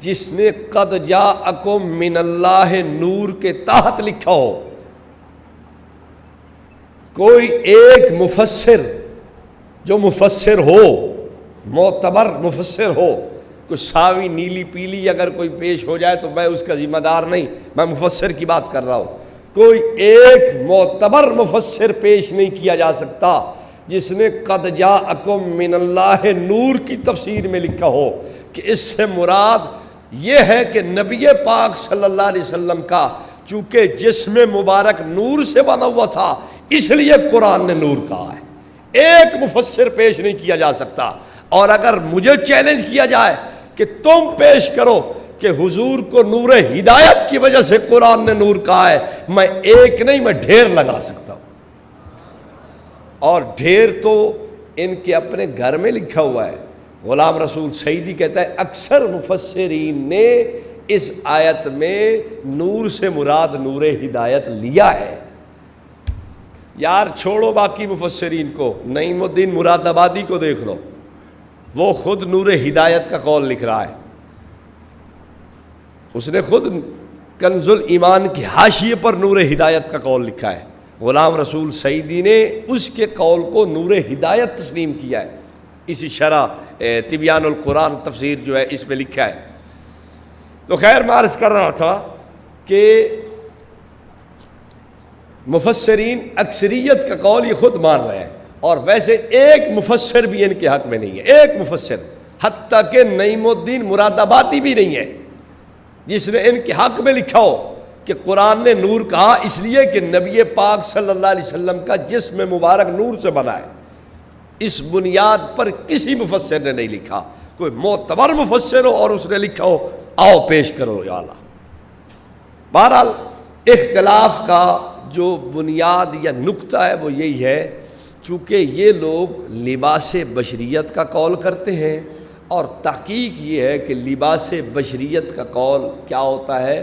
جس نے قد جاءکم من اللہ نور کے تحت لکھا ہو؟ کوئی ایک مفسر جو مفسر ہو، معتبر مفسر ہو، کوئی ساوی نیلی پیلی اگر کوئی پیش ہو جائے تو میں اس کا ذمہ دار نہیں، میں مفسر کی بات کر رہا ہوں۔ کوئی ایک معتبر مفسر پیش نہیں کیا جا سکتا جس نے قد جاءکم من اللہ نور کی تفسیر میں لکھا ہو کہ اس سے مراد یہ ہے کہ نبی پاک صلی اللہ علیہ وسلم کا چونکہ جسم مبارک نور سے بنا ہوا تھا اس لیے قرآن نے نور کہا ہے، ایک مفسر پیش نہیں کیا جا سکتا۔ اور اگر مجھے چیلنج کیا جائے کہ تم پیش کرو کہ حضور کو نور ہدایت کی وجہ سے قرآن نے نور کہا ہے، میں ایک نہیں میں ڈھیر لگا سکتا ہوں، اور ڈھیر تو ان کے اپنے گھر میں لکھا ہوا ہے۔ غلام رسول سعیدی کہتا ہے اکثر مفسرین نے اس آیت میں نور سے مراد نور ہدایت لیا ہے۔ یار چھوڑو باقی مفسرین کو، نعیم الدین مراد آبادی کو دیکھ لو، وہ خود نور ہدایت کا قول لکھ رہا ہے، اس نے خود کنز الایمان کی حاشیے پر نور ہدایت کا قول لکھا ہے۔ غلام رسول سعیدی نے اس کے قول کو نور ہدایت تسلیم کیا ہے، اسی شرح تبیان القرآن تفسیر جو ہے اس میں لکھا ہے۔ تو خیر میں عرض کر رہا تھا کہ مفسرین اکثریت کا قول یہ خود مان رہے ہیں، اور ویسے ایک مفسر بھی ان کے حق میں نہیں ہے، ایک مفسر، حتیٰ کہ نعیم الدین مراد آبادی بھی نہیں ہے جس نے ان کے حق میں لکھا ہو کہ قرآن نے نور کہا اس لیے کہ نبی پاک صلی اللہ علیہ وسلم کا جسم مبارک نور سے بنا ہے۔ اس بنیاد پر کسی مفسر نے نہیں لکھا، کوئی معتبر مفسر ہو اور اس نے لکھا ہو آؤ پیش کرو یا اللہ۔ بہرحال اختلاف کا جو بنیاد یا نقطہ ہے وہ یہی ہے، چونکہ یہ لوگ لباس بشریت کا قول کرتے ہیں، اور تحقیق یہ ہے کہ لباس بشریت کا قول کیا ہوتا ہے،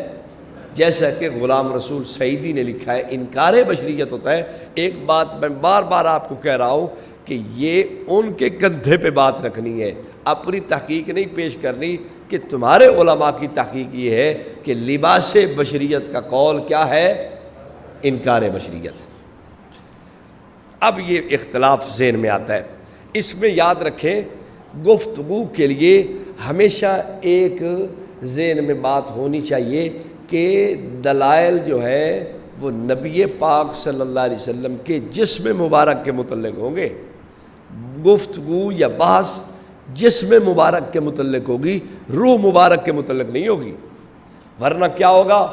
جیسا کہ غلام رسول سعیدی نے لکھا ہے انکار بشریت ہوتا ہے۔ ایک بات میں بار بار آپ کو کہہ رہا ہوں کہ یہ ان کے کندھے پہ بات رکھنی ہے، اپنی تحقیق نہیں پیش کرنی، کہ تمہارے علماء کی تحقیق یہ ہے کہ لباس بشریت کا قول کیا ہے، انکار بشریت۔ اب یہ اختلاف ذہن میں آتا ہے، اس میں یاد رکھیں گفتگو کے لیے ہمیشہ ایک ذہن میں بات ہونی چاہیے کہ دلائل جو ہے وہ نبی پاک صلی اللہ علیہ وسلم کے جسم مبارک کے متعلق ہوں گے، گفتگو یا بحث جسم مبارک کے متعلق ہوگی، روح مبارک کے متعلق نہیں ہوگی۔ ورنہ کیا ہوگا،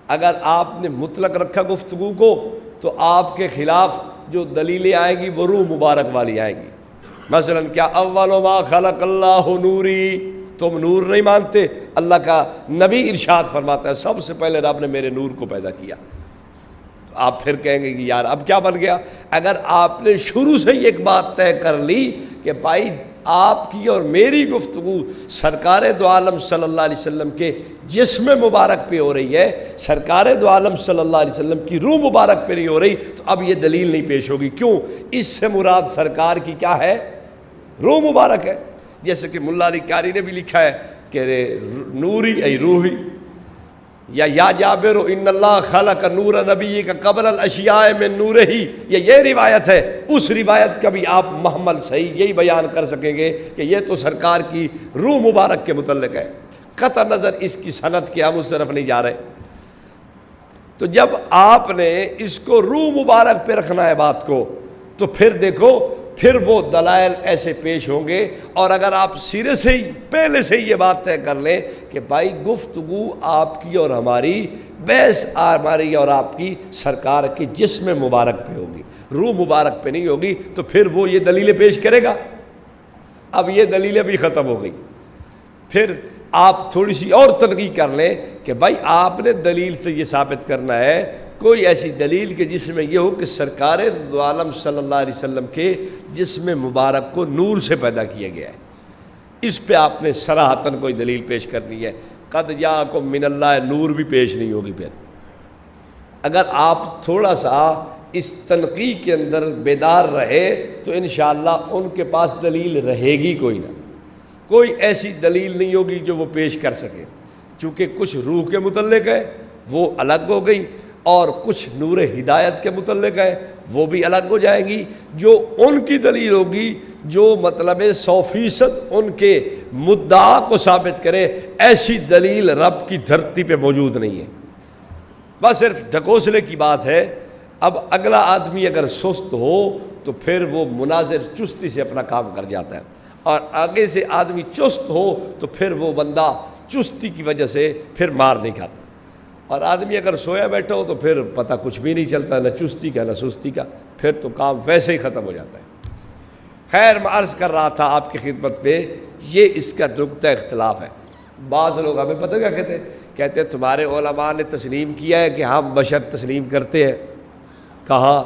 اگر آپ نے مطلق رکھا گفتگو کو تو آپ کے خلاف جو دلیلیں آئیں گی وہ روح مبارک والی آئیں گی۔ مثلا کیا اول ما خلق اللہ نوری، تم نور نہیں مانتے؟ اللہ کا نبی ارشاد فرماتا ہے سب سے پہلے رب نے میرے نور کو پیدا کیا۔ تو آپ پھر کہیں گے کہ یار اب کیا بن گیا؟ اگر آپ نے شروع سے ہی ایک بات طے کر لی کہ بھائی آپ کی اور میری گفتگو سرکار دو عالم صلی اللہ علیہ وسلم کے جسم مبارک پہ ہو رہی ہے، سرکار دو عالم صلی اللہ علیہ وسلم کی روح مبارک پہ نہیں ہو رہی، تو اب یہ دلیل نہیں پیش ہوگی۔ کیوں؟ اس سے مراد سرکار کی کیا ہے، روح مبارک ہے۔ جیسے کہ ملا علی قاری نے بھی لکھا ہے کہ نوری ای روحی، یا جابر ان اللہ خلق نور نبی کا قبل الاشیاء من نور ہی، یہ روایت ہے۔ اس روایت کا بھی آپ محمل صحیح یہی بیان کر سکیں گے کہ یہ تو سرکار کی روح مبارک کے متعلق ہے، قطع نظر اس کی سند کے ہم اس طرف نہیں جا رہے۔ تو جب آپ نے اس کو روح مبارک پہ رکھنا ہے بات کو، تو پھر دیکھو پھر وہ دلائل ایسے پیش ہوں گے۔ اور اگر آپ سرے سے ہی پہلے سے ہی یہ بات طے کر لیں کہ بھائی گفتگو آپ کی اور ہماری، بحث ہماری اور آپ کی سرکار کے جسم مبارک پہ ہوگی، روح مبارک پہ نہیں ہوگی، تو پھر وہ یہ دلیلیں پیش کرے گا۔ اب یہ دلیلیں بھی ختم ہو گئی، پھر آپ تھوڑی سی اور تنقید کر لیں کہ بھائی آپ نے دلیل سے یہ ثابت کرنا ہے، کوئی ایسی دلیل کہ جس میں یہ ہو کہ سرکار دو عالم صلی اللہ علیہ وسلم کے جسم مبارک کو نور سے پیدا کیا گیا ہے، اس پہ آپ نے صراحتاً کوئی دلیل پیش کرنی ہے۔ قد جاءکم من اللہ نور بھی پیش نہیں ہوگی۔ پھر اگر آپ تھوڑا سا اس تنقید کے اندر بیدار رہے تو انشاءاللہ ان کے پاس دلیل رہے گی کوئی نہ، کوئی ایسی دلیل نہیں ہوگی جو وہ پیش کر سکے، چونکہ کچھ روح کے متعلق ہے وہ الگ ہو گئی، اور کچھ نور ہدایت کے متعلق ہے وہ بھی الگ ہو جائے گی۔ جو ان کی دلیل ہوگی جو مطلب 100% ان کے مدعا کو ثابت کرے، ایسی دلیل رب کی دھرتی پہ موجود نہیں ہے، بس صرف ڈھکوسلے کی بات ہے۔ اب اگلا آدمی اگر سست ہو تو پھر وہ مناظر چستی سے اپنا کام کر جاتا ہے، اور آگے سے آدمی چست ہو تو پھر وہ بندہ چستی کی وجہ سے پھر مار نہیں کھاتا، اور آدمی اگر سویا بیٹھا ہو تو پھر پتہ کچھ بھی نہیں چلتا، نہ چستی کا نہ سستی کا، پھر تو کام ویسے ہی ختم ہو جاتا ہے۔ خیر، میں عرض کر رہا تھا آپ کی خدمت پہ، یہ اس کا نقطہ اختلاف ہے۔ بعض لوگ ہمیں پتہ کیا کہتے ہیں تمہارے علماء نے تسلیم کیا ہے کہ ہم بشر تسلیم کرتے ہیں۔ کہا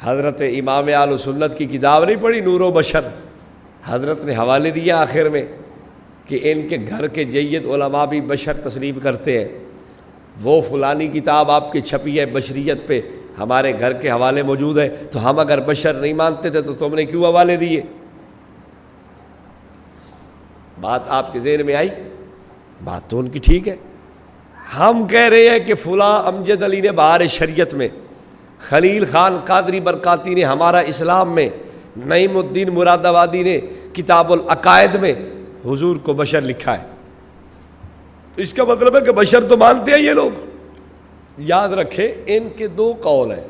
حضرت امام اہل سنت کی کتاب نہیں پڑھی نور و بشر، حضرت نے حوالے دیا آخر میں کہ ان کے گھر کے جید علماء بھی بشر تسلیم کرتے ہیں، وہ فلانی کتاب آپ کی چھپی ہے بشریت پہ، ہمارے گھر کے حوالے موجود ہے، تو ہم اگر بشر نہیں مانتے تھے تو تم نے کیوں حوالے دیے؟ بات آپ کے ذہن میں آئی؟ بات تو ان کی ٹھیک ہے۔ ہم کہہ رہے ہیں کہ فلاں امجد علی نے بہار شریعت میں، خلیل خان قادری برکاتی نے ہمارا اسلام میں، نعیم الدین مراد آبادی نے کتاب العقائد میں حضور کو بشر لکھا ہے، اس کا مطلب ہے کہ بشر تو مانتے ہیں یہ لوگ۔ یاد رکھیں ان کے دو قول ہیں،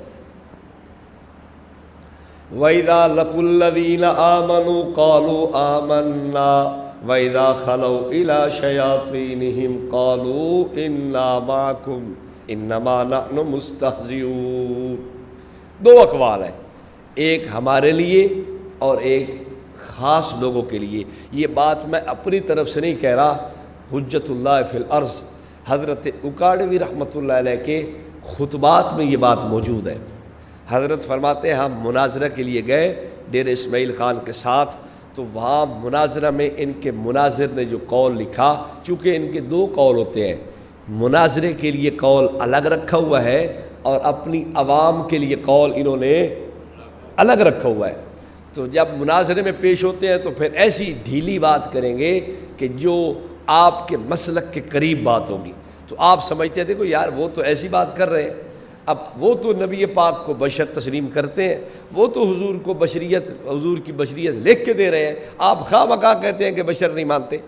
وَإِذَا لَقُوا الَّذِينَ آمَنُوا قَالُوا آمَنَّا وَإِذَا خَلَوْا إِلَىٰ شَيَاطِينِهِمْ قَالُوا إِنَّا مَعَكُمْ إِنَّمَا نَحْنُ مُسْتَهْزِئُونَ۔ دو اقوال ہیں، ایک ہمارے لیے اور ایک خاص لوگوں کے لیے۔ یہ بات میں اپنی طرف سے نہیں کہہ رہا، حجت اللہ فی الارض حضرت اکاڑوی رحمۃ اللہ علیہ کے خطبات میں یہ بات موجود ہے۔ حضرت فرماتے ہیں ہم مناظرہ کے لیے گئے ڈیرہ اسماعیل خان کے ساتھ، تو وہاں مناظرہ میں ان کے مناظر نے جو قول لکھا، چونکہ ان کے دو قول ہوتے ہیں، مناظرے کے لیے قول الگ رکھا ہوا ہے اور اپنی عوام کے لیے قول انہوں نے الگ رکھا ہوا ہے، تو جب مناظرے میں پیش ہوتے ہیں تو پھر ایسی ڈھیلی بات کریں گے کہ جو آپ کے مسلک کے قریب بات ہوگی، تو آپ سمجھتے ہیں دیکھو یار وہ تو ایسی بات کر رہے ہیں، اب وہ تو نبی پاک کو بشر تسلیم کرتے ہیں، وہ تو حضور کو بشریت، حضور کی بشریت لکھ کے دے رہے ہیں، آپ خواہ مخواہ کہتے ہیں کہ بشر نہیں مانتے،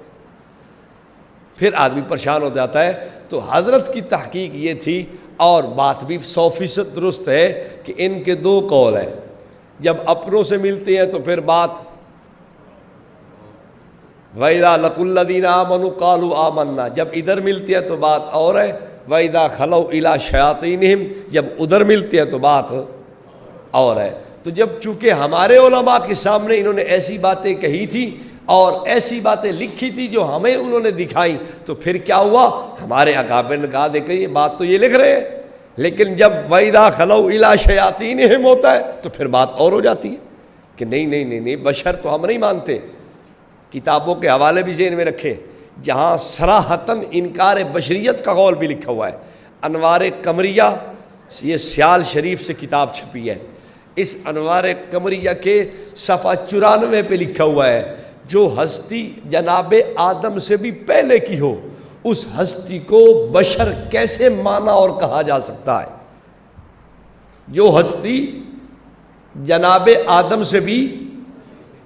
پھر آدمی پریشان ہو جاتا ہے۔ تو حضرت کی تحقیق یہ تھی، اور بات بھی 100% درست ہے کہ ان کے دو قول ہیں، جب اپنوں سے ملتے ہیں تو پھر بات وَإِذَا لَقُوا الَّذِينَ آمَنُوا قَالُوا آمَنَّا، جب ادھر ملتے ہیں تو بات اور ہے، وَإِذَا خَلَوْا إِلَىٰ شَيَاطِينِهِمْ، جب ادھر ملتے ہیں تو بات اور ہے۔ تو جب چونکہ ہمارے علماء کے سامنے انہوں نے ایسی باتیں کہی تھی اور ایسی باتیں لکھی تھی جو ہمیں انہوں نے دکھائیں، تو پھر کیا ہوا، ہمارے اکابر نے کہا دیکھیں یہ بات تو یہ لکھ رہے ہیں، لیکن جب وَإِذَا خَلَوْا إِلَىٰ شَيَاطِينِهِمْ ہوتا ہے تو پھر بات اور ہو جاتی ہے کہ نہیں بشر تو ہم نہیں مانتے۔ کتابوں کے حوالے بھی ذہن میں رکھیں جہاں صراحتاً انکار بشریت کا قول بھی لکھا ہوا ہے۔ انوار قمریہ، یہ سیال شریف سے کتاب چھپی ہے، اس انوار قمریہ کے صفحہ 94 پہ لکھا ہوا ہے جو ہستی جناب آدم سے بھی پہلے کی ہو، اس ہستی کو بشر کیسے مانا اور کہا جا سکتا ہے؟ جو ہستی جناب آدم سے بھی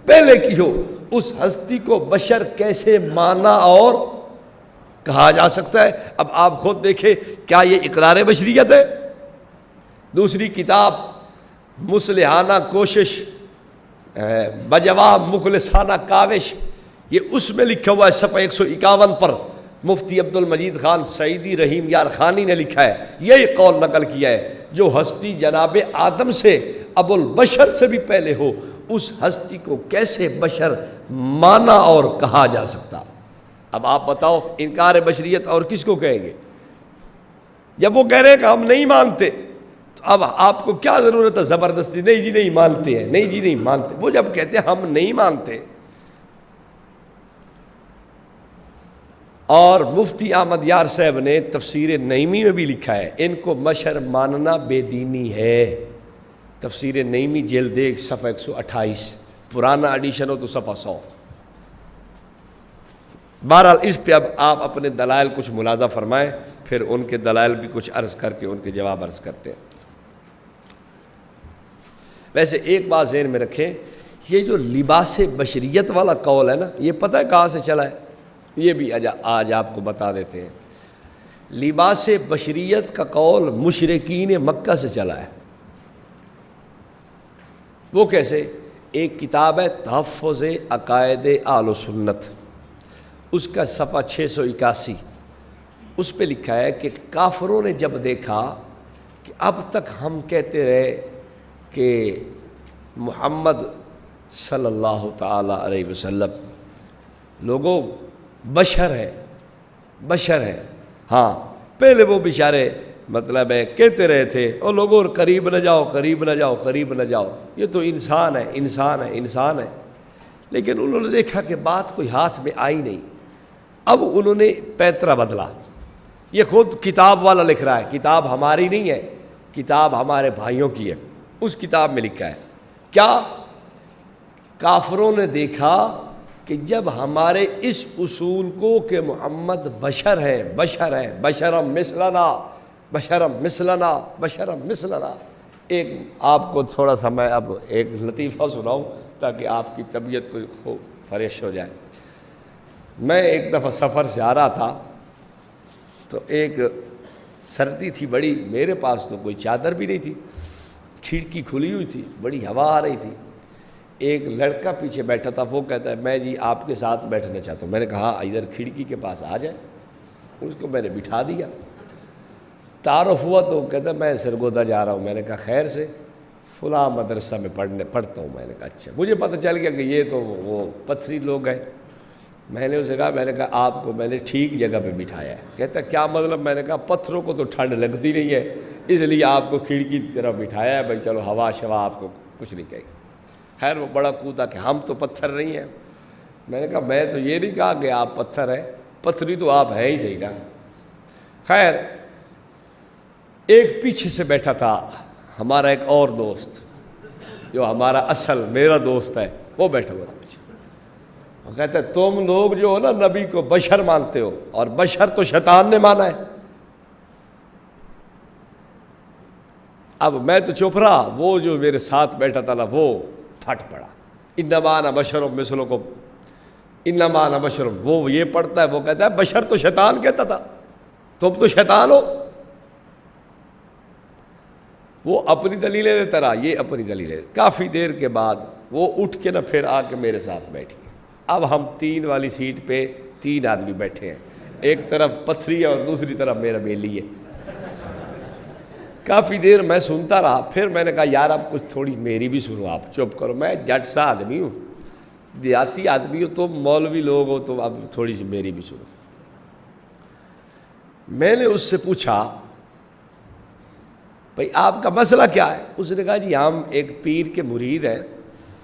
پہلے کی ہو، اس ہستی کو بشر کیسے مانا اور کہا جا سکتا ہے؟ اب آپ خود دیکھیں کیا یہ اقرار بشریت ہے؟ دوسری کتاب مصلحانہ کوشش بجواب مخلصانہ کاوش، یہ اس میں لکھا ہوا ہے صفحہ 151 پر، مفتی عبد المجید خان سعیدی رحیم یار خانی نے لکھا ہے، یہی قول نقل کیا ہے، جو ہستی جناب آدم سے ابو البشر سے بھی پہلے ہو، اس ہستی کو کیسے بشر مانا اور کہا جا سکتا؟ اب آپ بتاؤ انکار بشریت اور کس کو کہیں گے؟ جب وہ کہہ رہے ہیں کہ ہم نہیں مانتے، تو اب آپ کو کیا ضرورت ہے زبردستی نہیں جی نہیں مانتے ہیں، نہیں جی نہیں مانتے؟ وہ جب کہتے ہیں ہم نہیں مانتے، اور مفتی احمد یار صاحب نے تفسیر نعیمی میں بھی لکھا ہے ان کو بشر ماننا بے دینی ہے، تفسیر نعیمی جلد 1 صفحہ 128، پرانا ایڈیشن ہو تو صفحہ 100۔ بہرحال اس پہ اب آپ اپنے دلائل کچھ ملاحظہ فرمائیں، پھر ان کے دلائل بھی کچھ عرض کر کے ان کے جواب عرض کرتے ہیں۔ ویسے ایک بات ذہن میں رکھیں، یہ جو لباس بشریت والا قول ہے نا، یہ پتہ ہے کہاں سے چلا ہے؟ یہ بھی آج آپ کو بتا دیتے ہیں۔ لباس بشریت کا قول مشرکین مکہ سے چلا ہے۔ وہ کیسے؟ ایک کتاب ہے تحفظ عقائد اہل سنت، اس کا صفحہ 681، اس پہ لکھا ہے کہ کافروں نے جب دیکھا کہ اب تک ہم کہتے رہے کہ محمد صلی اللہ تعالی علیہ وسلم لوگوں بشر ہے، ہاں پہلے وہ بیچارے مطلب ہے کہتے رہے تھے اور لوگوں قریب نہ جاؤ، قریب نہ جاؤ، قریب نہ جاؤ، یہ تو انسان ہے، لیکن انہوں نے دیکھا کہ بات کوئی ہاتھ میں آئی نہیں۔ اب انہوں نے پیترا بدلا، یہ خود کتاب والا لکھ رہا ہے، کتاب ہماری نہیں ہے، کتاب ہمارے بھائیوں کی ہے۔ اس کتاب میں لکھا ہے کیا؟ کافروں نے دیکھا کہ جب ہمارے اس اصول کو کہ محمد بشر ہے، بشرم مثلنا، ایک آپ کو تھوڑا سا میں اب ایک لطیفہ سناؤں تاکہ آپ کی طبیعت کو فریش ہو جائے۔ میں ایک دفعہ سفر سے آ رہا تھا تو ایک سردی تھی بڑی، میرے پاس تو کوئی چادر بھی نہیں تھی، کھڑکی کھلی ہوئی تھی، بڑی ہوا آ رہی تھی۔ ایک لڑکا پیچھے بیٹھا تھا، وہ کہتا ہے میں جی آپ کے ساتھ بیٹھنا چاہتا ہوں۔ میں نے کہا ادھر کھڑکی کے پاس آ جائے، اس کو میں نے بٹھا دیا۔ تعارف ہوا تو کہتا ہے میں سرگودا جا رہا ہوں۔ میں نے کہا خیر سے؟ فلاں مدرسہ میں پڑھتا ہوں۔ میں نے کہا اچھا۔ مجھے پتہ چل گیا کہ یہ تو وہ پتھری لوگ ہیں۔ میں نے اسے کہا آپ کو میں نے ٹھیک جگہ پہ بٹھایا ہے۔ کہتا ہے کیا مطلب؟ میں نے کہا پتھروں کو تو ٹھنڈ لگتی نہیں ہے، اس لیے آپ کو کھڑکی کی طرف بٹھایا ہے، بھائی چلو ہوا شوا آپ کو کچھ نہیں کہے گی۔ خیر وہ بڑا کودا کہ ہم تو پتھر نہیں ہیں۔ میں نے کہا میں تو یہ نہیں کہا کہ آپ پتھر ہیں، پتھری تو آپ ہیں ہی صحیح نا۔ خیر ایک پیچھے سے بیٹھا تھا ہمارا ایک اور دوست، جو ہمارا اصل میرا دوست ہے، وہ بیٹھا ہوا تھا پیچھے۔ وہ کہتا ہے تم لوگ جو ہو نا نبی کو بشر مانتے ہو، اور بشر تو شیطان نے مانا ہے۔ اب میں تو چپ رہا، وہ جو میرے ساتھ بیٹھا تھا نا وہ پھٹ پڑا، انما انا بشر مثلکم، انما انا بشر۔ وہ یہ پڑھتا ہے، وہ کہتا ہے بشر تو شیطان کہتا تھا، تم تو شیطان ہو۔ وہ اپنی دلیلیں دیتا رہا، یہ اپنی دلیلیں۔ کافی دیر کے بعد وہ اٹھ کے نا پھر آ کے میرے ساتھ بیٹھ گئے۔ اب ہم 3 والی سیٹ پہ 3 آدمی بیٹھے ہیں، ایک طرف پتھری ہے اور دوسری طرف میرا بیلی ہے۔ کافی دیر میں سنتا رہا، پھر میں نے کہا یار اب کچھ تھوڑی میری بھی سنو، آپ چپ کرو، میں جٹ سا آدمی ہوں، دیہاتی آدمی ہو، تم مولوی لوگ ہو، تو اب تھوڑی سی میری بھی سنو۔ میں نے اس سے پوچھا بھئی آپ کا مسئلہ کیا ہے؟ اس نے کہا جی ہم ایک پیر کے مرید ہیں،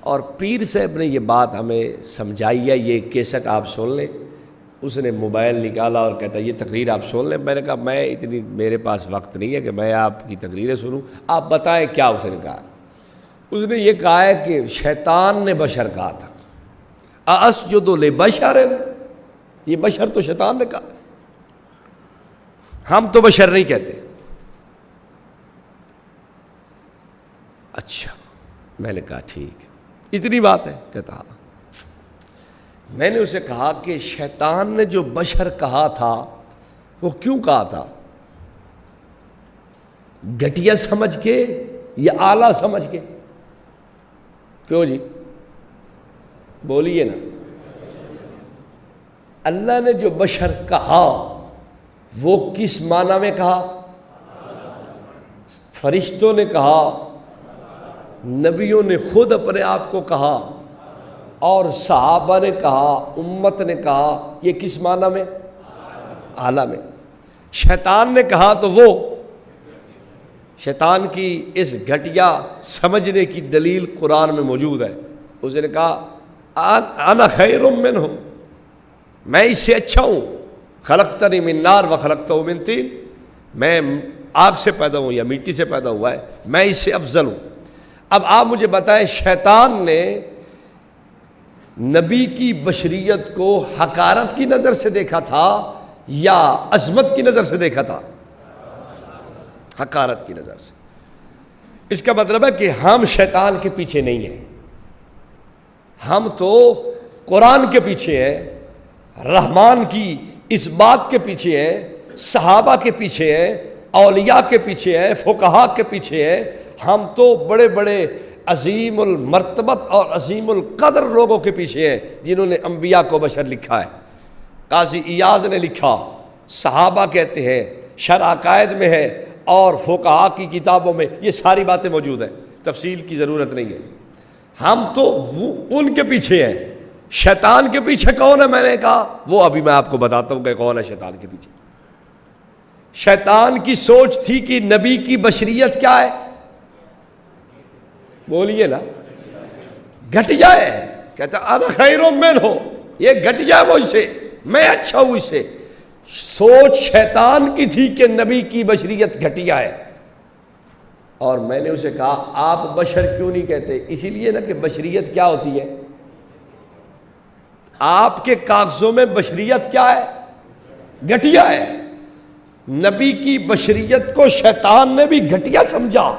اور پیر صاحب نے یہ بات ہمیں سمجھائی ہے، یہ کیسٹ آپ سن لیں۔ اس نے موبائل نکالا اور کہتا یہ تقریر آپ سن لیں۔ میں نے کہا میں اتنی میرے پاس وقت نہیں ہے کہ میں آپ کی تقریریں سنوں، آپ بتائیں کیا۔ اس نے کہا، اس نے یہ کہا ہے کہ شیطان نے بشر کہا تھا، اَأَسْجُدُ لِبَشَرٍ، یہ بشر تو شیطان نے کہا، ہم تو بشر نہیں کہتے۔ اچھا، میں نے کہا ٹھیک، اتنی بات ہے؟ کہتا ہاں۔ میں نے اسے کہا کہ شیطان نے جو بشر کہا تھا وہ کیوں کہا تھا؟ گھٹیا سمجھ کے یا اعلیٰ سمجھ کے؟ کیوں جی بولیے نا۔ اللہ نے جو بشر کہا وہ کس معنی میں کہا؟ فرشتوں نے کہا، نبیوں نے خود اپنے آپ کو کہا، اور صحابہ نے کہا، امت نے کہا، یہ کس معنی میں؟ اعلیٰ میں۔ شیطان نے کہا تو وہ شیطان کی اس گھٹیا سمجھنے کی دلیل قرآن میں موجود ہے۔ اس نے کہا انا خیر منہ، میں اس سے اچھا ہوں، خلقتنی من نار وخلقتہ من طین، میں آگ سے پیدا ہوں یا مٹی سے پیدا ہوا ہے، میں اس سے افضل ہوں۔ اب آپ مجھے بتائیں شیطان نے نبی کی بشریت کو حقارت کی نظر سے دیکھا تھا یا عظمت کی نظر سے دیکھا تھا؟ حقارت کی نظر سے۔ اس کا مطلب ہے کہ ہم شیطان کے پیچھے نہیں ہیں، ہم تو قرآن کے پیچھے ہیں، رحمان کی اس بات کے پیچھے ہیں، صحابہ کے پیچھے ہیں، اولیاء کے پیچھے ہیں، فقہاء کے پیچھے ہیں۔ ہم تو بڑے بڑے عظیم المرتبت اور عظیم القدر لوگوں کے پیچھے ہیں جنہوں نے انبیاء کو بشر لکھا ہے۔ قاضی ایاز نے لکھا، صحابہ کہتے ہیں، شرح عقائد میں ہے اور فقہاء کی کتابوں میں یہ ساری باتیں موجود ہیں، تفصیل کی ضرورت نہیں ہے۔ ہم تو ان کے پیچھے ہیں۔ شیطان کے پیچھے کون ہے میں نے کہا، وہ ابھی میں آپ کو بتاتا ہوں کہ کون ہے شیطان کے پیچھے۔ شیطان کی سوچ تھی کہ نبی کی بشریت کیا ہے، بولیے نا، گھٹیا ہے۔ کہتا انا خیر منہ، یہ گھٹیا ہے مجھ سے، میں اچھا ہوں اس سے۔ سوچ شیطان کی تھی کہ نبی کی بشریت گھٹیا ہے، اور میں نے اسے کہا آپ بشر کیوں نہیں کہتے؟ اسی لیے نا کہ بشریت کیا ہوتی ہے، آپ کے کاغذوں میں بشریت کیا ہے، گھٹیا ہے۔ نبی کی بشریت کو شیطان نے بھی گھٹیا سمجھا،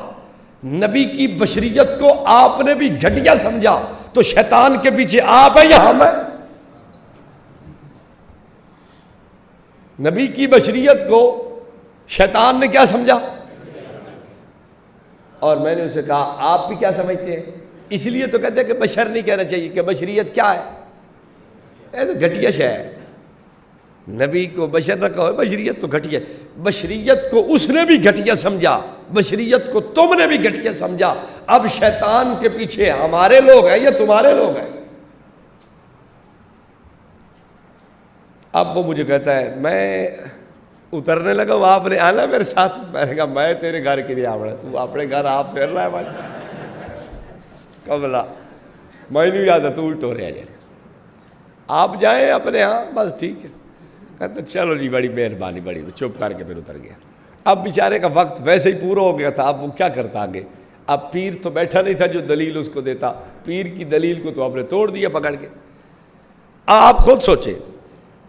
نبی کی بشریت کو آپ نے بھی گھٹیا سمجھا، تو شیطان کے پیچھے آپ ہیں یا ہم ہیں؟ نبی کی بشریت کو شیطان نے کیا سمجھا، اور میں نے اسے کہا آپ بھی کیا سمجھتے ہیں؟ اس لیے تو کہتے ہیں کہ بشر نہیں کہنا چاہیے، کہ بشریت کیا ہے، یہ تو گھٹیا شے ہے۔ نبی کو بشر نہ کہو، بشریت تو گھٹیا، بشریت کو اس نے بھی گھٹیا سمجھا، بشریت کو تم نے بھی گھٹیا سمجھا۔ اب شیطان کے پیچھے ہمارے لوگ ہیں یا تمہارے لوگ ہیں؟ اب وہ مجھے کہتا ہے، میں اترنے لگا، وہ آپ نے آنا میرے ساتھ؟ میں نے کہا میں تیرے گھر کے لیے آوڑا، تو اپنے گھر آپ سے رہا ہے بھائی کبلا، میں نہیں یاد تو الٹ ہو رہا ہے، آپ جائیں اپنے ہاں، بس ٹھیک ہے۔ کہتا چلو جی بڑی مہربانی، بڑی، چپ کر کے پھر اتر گیا۔ اب بیچارے کا وقت ویسے ہی پورا ہو گیا تھا، اب وہ کیا کرتا آگے؟ اب پیر تو بیٹھا نہیں تھا جو دلیل اس کو دیتا، پیر کی دلیل کو تو آپ نے توڑ دیا پکڑ کے۔ آپ خود سوچیں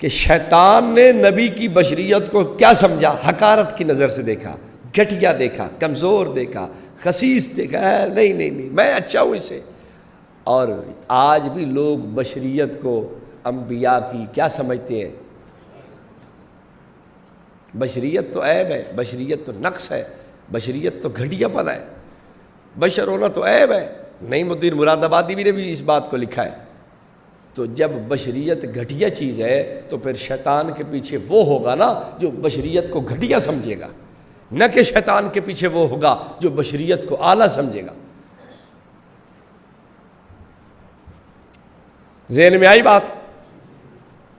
کہ شیطان نے نبی کی بشریت کو کیا سمجھا، حقارت کی نظر سے دیکھا، گھٹیا دیکھا، کمزور دیکھا، خسیس دیکھا، نہیں نہیں نہیں میں اچھا ہوں اس سے۔ اور آج بھی لوگ بشریت کو انبیاء کی کیا سمجھتے ہیں؟ بشریت تو عیب ہے، بشریت تو نقص ہے، بشریت تو گھٹیا پن ہے، بشر ہونا تو عیب ہے۔ نعیم الدین مراد آبادی بھی نے بھی اس بات کو لکھا ہے۔ تو جب بشریت گھٹیا چیز ہے تو پھر شیطان کے پیچھے وہ ہوگا نا جو بشریت کو گھٹیا سمجھے گا، نہ کہ شیطان کے پیچھے وہ ہوگا جو بشریت کو اعلیٰ سمجھے گا۔ ذہن میں آئی بات؟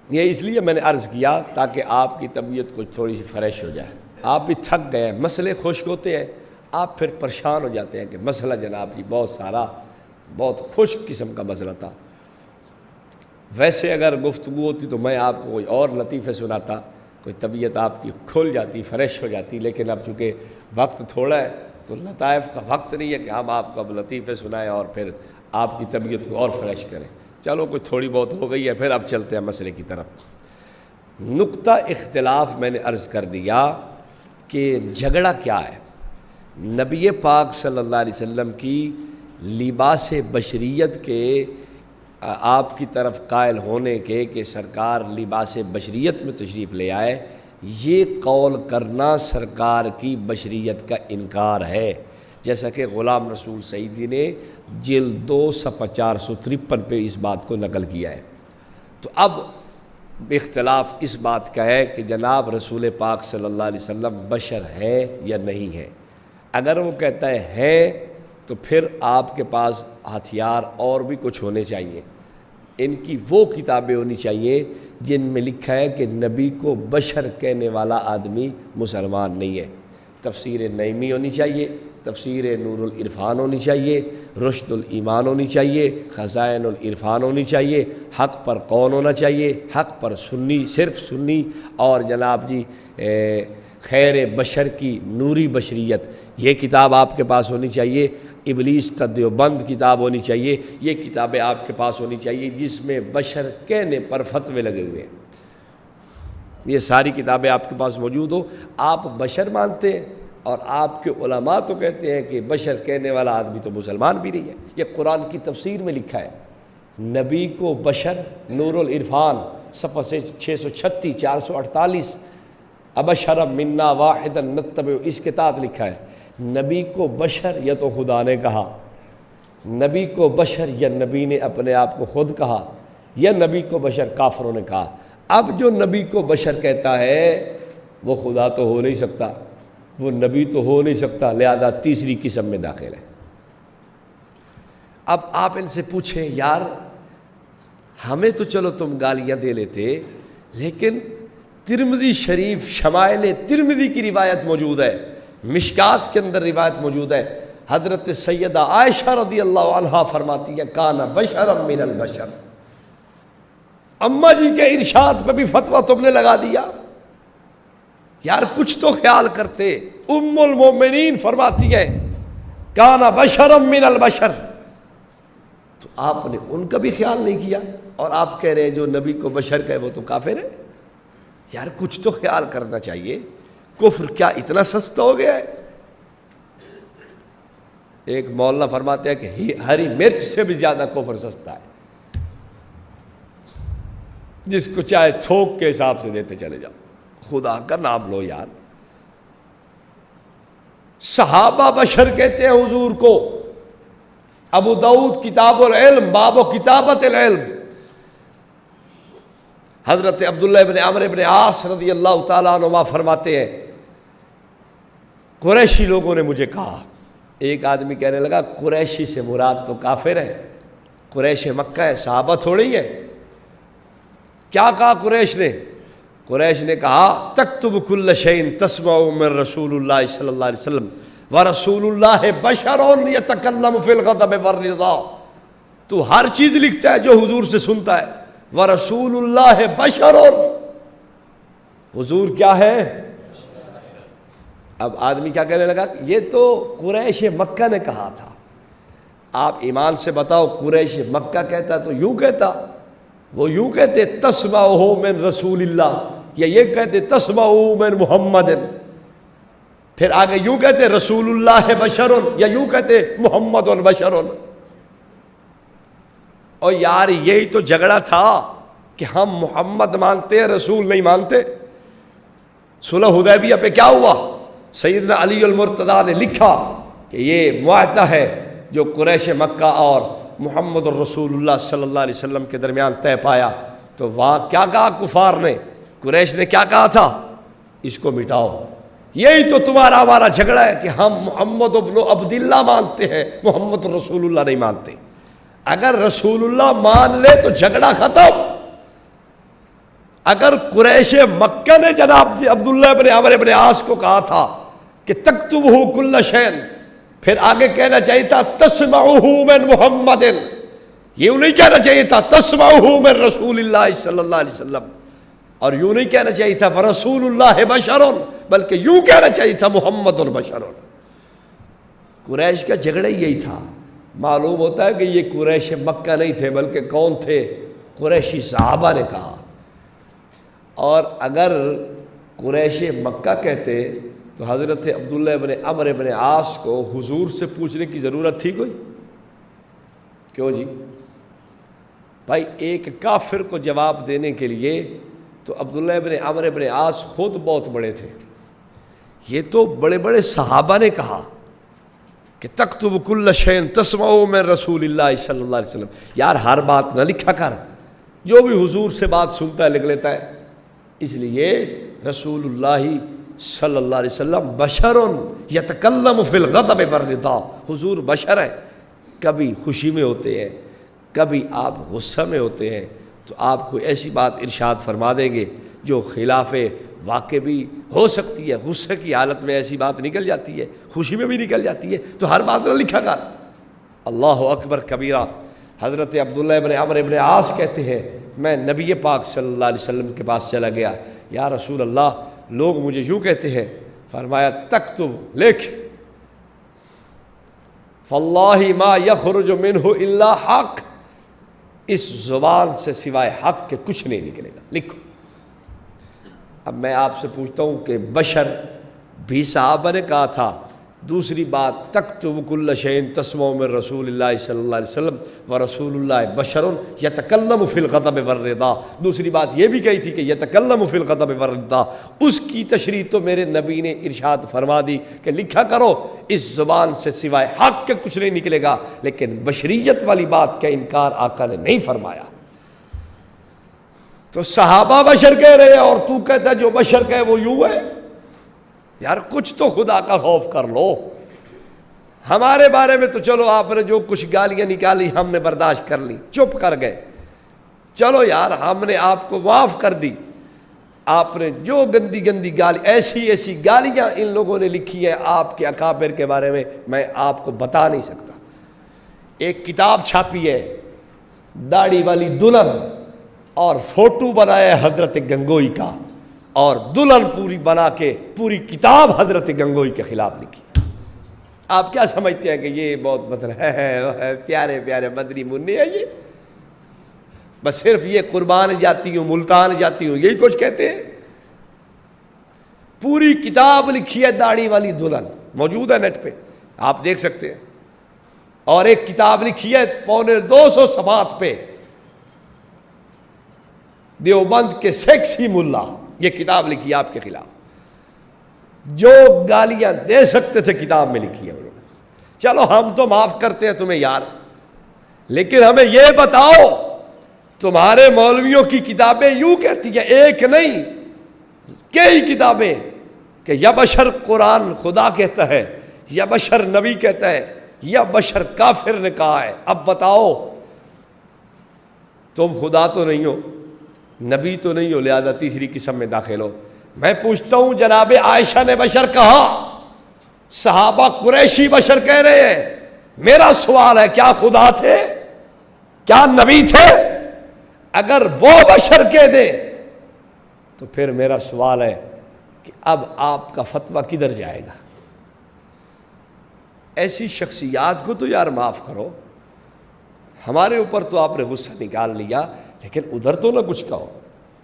یہ اس لیے میں نے عرض کیا تاکہ آپ کی طبیعت کو تھوڑی سی فریش ہو جائے۔ آپ بھی تھک گئے ہیں، مسئلے خشک ہوتے ہیں، آپ پھر پریشان ہو جاتے ہیں کہ مسئلہ جناب جی بہت سارا، بہت خشک قسم کا مسئلہ تھا۔ ویسے اگر گفتگو ہوتی تو میں آپ کو کوئی اور لطیفے سناتا، کوئی طبیعت آپ کی کھل جاتی، فریش ہو جاتی، لیکن اب چونکہ وقت تھوڑا ہے تو لطائف کا وقت نہیں ہے کہ ہم آپ کو اب لطیفے سنائیں اور پھر آپ کی طبیعت کو اور فریش کریں۔ چلو کوئی تھوڑی بہت ہو گئی ہے، پھر اب چلتے ہیں مسئلے کی طرف۔ نقطہ اختلاف میں نے عرض کر دیا کہ جھگڑا کیا ہے، نبی پاک صلی اللہ علیہ وسلم کی لباس بشریت کے آپ کی طرف قائل ہونے کے کہ سرکار لباس بشریت میں تشریف لے آئے، یہ قول کرنا سرکار کی بشریت کا انکار ہے، جیسا کہ غلام رسول سعیدی نے جلد 2 صفحہ 453 پہ اس بات کو نقل کیا ہے۔ تو اب اختلاف اس بات کا ہے کہ جناب رسول پاک صلی اللہ علیہ وسلم بشر ہے یا نہیں ہے۔ اگر وہ کہتا ہے تو پھر آپ کے پاس ہتھیار اور بھی کچھ ہونے چاہیے، ان کی وہ کتابیں ہونی چاہیے جن میں لکھا ہے کہ نبی کو بشر کہنے والا آدمی مسلمان نہیں ہے۔ تفسیر نعیمی ہونی چاہیے، تفسیر نور العرفان ہونی چاہیے، رشد الایمان ہونی چاہیے، خزائن العرفان ہونی چاہیے، حق پر کون ہونا چاہیے، حق پر سنی، صرف سنی، اور جناب جی خیر بشر کی نوری بشریت، یہ کتاب آپ کے پاس ہونی چاہیے۔ ابلیس کا دیوبند کتاب ہونی چاہیے، یہ کتابیں آپ کے پاس ہونی چاہیے جس میں بشر کہنے پر فتوے لگے ہوئے ہیں۔ یہ ساری کتابیں آپ کے پاس موجود ہو، آپ بشر مانتے ہیں، اور آپ کے علماء تو کہتے ہیں کہ بشر کہنے والا آدمی تو مسلمان بھی نہیں ہے۔ یہ قرآن کی تفسیر میں لکھا ہے، نبی کو بشر، نور العرفان صفحہ سے 636 448، ابشر منا واحدا نتبع، اس کے تحت لکھا ہے نبی کو بشر یا تو خدا نے کہا نبی کو بشر یا نبی نے اپنے آپ کو خود کہا یا نبی کو بشر کافروں نے کہا؟ اب جو نبی کو بشر کہتا ہے وہ خدا تو ہو نہیں سکتا، وہ نبی تو ہو نہیں سکتا، لہذا تیسری قسم میں داخل ہے۔ اب آپ ان سے پوچھیں یار ہمیں تو چلو تم گالیاں دے لیتے، لیکن ترمذی شریف شمائل ترمذی کی روایت موجود ہے، مشکات کے اندر روایت موجود ہے، حضرت سیدہ عائشہ رضی اللہ عنہا فرماتی ہے کان بشرا من البشر۔ اماں جی کے ارشاد پہ بھی فتویٰ تم نے لگا دیا، یار کچھ تو خیال کرتے۔ ام المومنین فرماتی ہے کان بشرا من البشر، تو آپ نے ان کا بھی خیال نہیں کیا، اور آپ کہہ رہے ہیں جو نبی کو بشر کہے وہ تو کافر ہے۔ یار کچھ تو خیال کرنا چاہیے، کفر کیا اتنا سستا ہو گیا ہے؟ ایک مولانا فرماتے ہیں کہ ہری مرچ سے بھی زیادہ کفر سستا ہے، جس کو چاہے تھوک کے حساب سے دیتے چلے جاؤ، خدا کا نام لو یار۔ صحابہ بشر کہتے ہیں حضور کو، ابو داؤد کتاب العلم باب و کتابت العلم، حضرت عبداللہ ابن عمرو ابن عاص رضی اللہ تعالیٰ عنہما فرماتے ہیں قریشی لوگوں نے مجھے کہا، ایک آدمی کہنے لگا قریشی سے مراد تو کافر ہے، قریش مکہ ہے، صحابہ تھوڑی ہے۔ کیا کہا قریش نے؟ قریش نے کہا تکتب کل شیء تسمع من رسول اللہ صلی اللہ علیہ وسلم ورسول اللہ بشر یتکلم فی الغضب والرضا، تو ہر چیز لکھتا ہے جو حضور سے سنتا ہے، ورسول اللہ بشر، حضور کیا ہے؟ اب آدمی کیا کہنے لگا، یہ تو قریش مکہ نے کہا تھا، آپ ایمان سے بتاؤ قریش مکہ کہتا تو یوں کہتا؟ وہ یوں کہتے تسمعہ من رسول اللہ، یا یہ کہتے تسمعہ من محمد، پھر آگے یوں کہتے رسول اللہ بشر، یا یوں کہتے محمد بشر؟ اور یار یہی تو جھگڑا تھا کہ ہم محمد مانتے ہیں رسول نہیں مانتے۔ صلح حدیبیہ پہ کیا ہوا؟ سیدنا علی المرتضیٰ نے لکھا کہ یہ معاہدہ ہے جو قریش مکہ اور محمد الرسول اللہ صلی اللہ علیہ وسلم کے درمیان طے پایا، تو وہاں کیا کہا کفار نے، قریش نے کیا کہا تھا؟ اس کو مٹاؤ۔ یہی تو تمہارا ہمارا جھگڑا ہے کہ ہم محمد ابن عبداللہ مانتے ہیں، محمد رسول اللہ نہیں مانتے۔ اگر رسول اللہ مان لے تو جھگڑا ختم۔ اگر قریش مکہ نے جناب عبداللہ ابن عمرو ابن عاص کو کہا تھا کہ تکتبہ کل شیء، پھر آگے کہنا چاہیے تھا تسمعہ من محمد، یوں نہیں کہنا چاہیے تھا تسمعہ من رسول اللہ صلی اللہ علیہ وسلم، اور یوں نہیں کہنا چاہیے تھا فرسول اللہ بشر، بلکہ یوں کہنا چاہیے تھا محمد البشر۔ قریش کا جھگڑا یہی تھا۔ معلوم ہوتا ہے کہ یہ قریش مکہ نہیں تھے، بلکہ کون تھے؟ قریشی صحابہ نے کہا۔ اور اگر قریش مکہ کہتے تو حضرت عبداللہ ابن عمرو ابن عاص کو حضور سے پوچھنے کی ضرورت تھی کوئی؟ کیوں جی؟ بھائی ایک کافر کو جواب دینے کے لیے تو عبداللہ ابن عمرو ابن عاص خود بہت بڑے تھے، یہ تو بڑے بڑے صحابہ نے کہا کہ تکتب کل شیء تسمعہ من رسول اللہ صلی اللہ علیہ وسلم۔ یار ہر بات نہ لکھا کر، جو بھی حضور سے بات سنتا ہے لکھ لیتا ہے۔ اس لیے رسول اللہ صلی اللہ علیہ وسلم بشر یتکلم فی الغضب والرضا، حضور بشر ہے، کبھی خوشی میں ہوتے ہیں، کبھی آپ غصہ میں ہوتے ہیں، تو آپ کو ایسی بات ارشاد فرما دیں گے جو خلاف واقع بھی ہو سکتی ہے، غصے کی حالت میں ایسی بات نکل جاتی ہے، خوشی میں بھی نکل جاتی ہے، تو ہر بات نہ لکھا کر۔ اللہ اکبر کبیرہ۔ حضرت عبداللہ ابن عمرو ابن عاص کہتے ہیں میں نبی پاک صلی اللہ علیہ وسلم کے پاس چلا گیا، یا رسول اللہ لوگ مجھے یوں کہتے ہیں، فرمایا تکتب لکھ، فاللہ ما یخرج منہ الا حق، اس زبان سے سوائے حق کے کچھ نہیں نکلے گا، لکھو۔ اب میں آپ سے پوچھتا ہوں کہ بشر بھی صحابہ نے کہا تھا دوسری بات تکتب کل شیء تسمع من رسول اللہ صلی اللہ علیہ وسلم ورسول اللہ بشر یتکلم فی الغضب والرضا. دوسری بات یہ بھی کہی تھی کہ یتکلم فی الغضب والرضا. اس کی تشریح تو میرے نبی نے ارشاد فرما دی کہ لکھا کرو اس زبان سے سوائے حق کے کچھ نہیں نکلے گا، لیکن بشریت والی بات کا انکار آقا نے نہیں فرمایا. تو صحابہ بشر کہہ رہے ہیں اور تو کہتا ہے جو بشر کہے وہ یوں ہے. یار کچھ تو خدا کا خوف کر لو. ہمارے بارے میں تو چلو آپ نے جو کچھ گالیاں نکالی ہم نے برداشت کر لی، چپ کر گئے. چلو یار ہم نے آپ کو معاف کر دی. آپ نے جو گندی گندی گالی ایسی گالیاں ان لوگوں نے لکھی ہیں آپ کے اکابر کے بارے میں آپ کو بتا نہیں سکتا. ایک کتاب چھاپی ہے داڑھی والی دلہن اور فوٹو بنایا ہے حضرت گنگوئی کا، اور دلہن پوری بنا کے پوری کتاب حضرت گنگوئی کے خلاف لکھی. آپ کیا سمجھتے ہیں کہ یہ بہت مطلب ہے پیارے پیارے مدنی منی ہے یہ؟ بس صرف یہ قربان جاتی ہوں ملتان جاتی ہوں یہی کچھ کہتے ہیں؟ پوری کتاب لکھی ہے داڑھی والی دلہن، موجود ہے نیٹ پہ آپ دیکھ سکتے ہیں. اور ایک کتاب لکھی ہے 250 صفحات پہ دیوبند کے سیکسی ملا، یہ کتاب لکھی آپ کے خلاف. جو گالیاں دے سکتے تھے کتاب میں لکھی ہے انہوں نے. چلو ہم تو معاف کرتے ہیں تمہیں یار، لیکن ہمیں یہ بتاؤ تمہارے مولویوں کی کتابیں یوں کہتی ہیں، ایک نہیں کئی کتابیں، کہ یا بشر قرآن خدا کہتا ہے، یا بشر نبی کہتا ہے، یا بشر کافر نے کہا ہے. اب بتاؤ تم خدا تو نہیں ہو، نبی تو نہیں ہو، لہذا تیسری قسم میں داخل ہو. میں پوچھتا ہوں جناب عائشہ نے بشر کہا، صحابہ قریشی بشر کہہ رہے ہیں. میرا سوال ہے کیا خدا تھے؟ کیا نبی تھے؟ اگر وہ بشر کہہ دے تو پھر میرا سوال ہے کہ اب آپ کا فتویٰ کدھر جائے گا؟ ایسی شخصیات کو تو یار معاف کرو. ہمارے اوپر تو آپ نے غصہ نکال لیا، لیکن ادھر تو نہ کچھ کہو.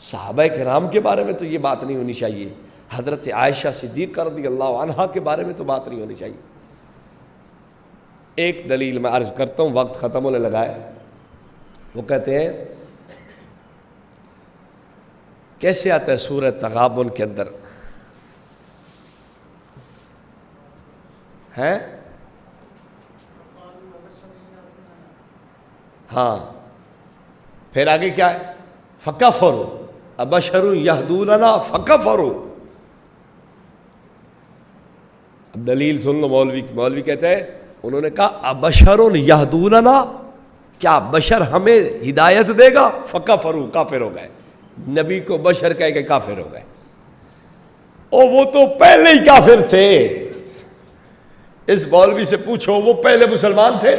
صحابہ کرام کے بارے میں تو یہ بات نہیں ہونی چاہیے. حضرت عائشہ صدیقہ رضی اللہ عنہا کے بارے میں تو بات نہیں ہونی چاہیے. ایک دلیل میں عرض کرتا ہوں، وقت ختم ہونے لگا ہے. وہ کہتے ہیں کیسے آتا ہے سورہ تغابن کے اندر ہے؟ ہاں پھر آگے کیا ہے؟ فَكَفَرُوا أَبَشَرٌ يَهْدُونَنَا فَكَفَرُوا. اب دلیل سن لو. مولوی کہتے ہیں، انہوں نے کہا ابشر یہدوننا، کیا بشر ہمیں ہدایت دے گا؟ فَكَفَرُوا کافر ہو گئے. نبی کو بشر کہہ کے کافر ہو گئے. وہ تو پہلے ہی کافر تھے. اس مولوی سے پوچھو وہ پہلے مسلمان تھے؟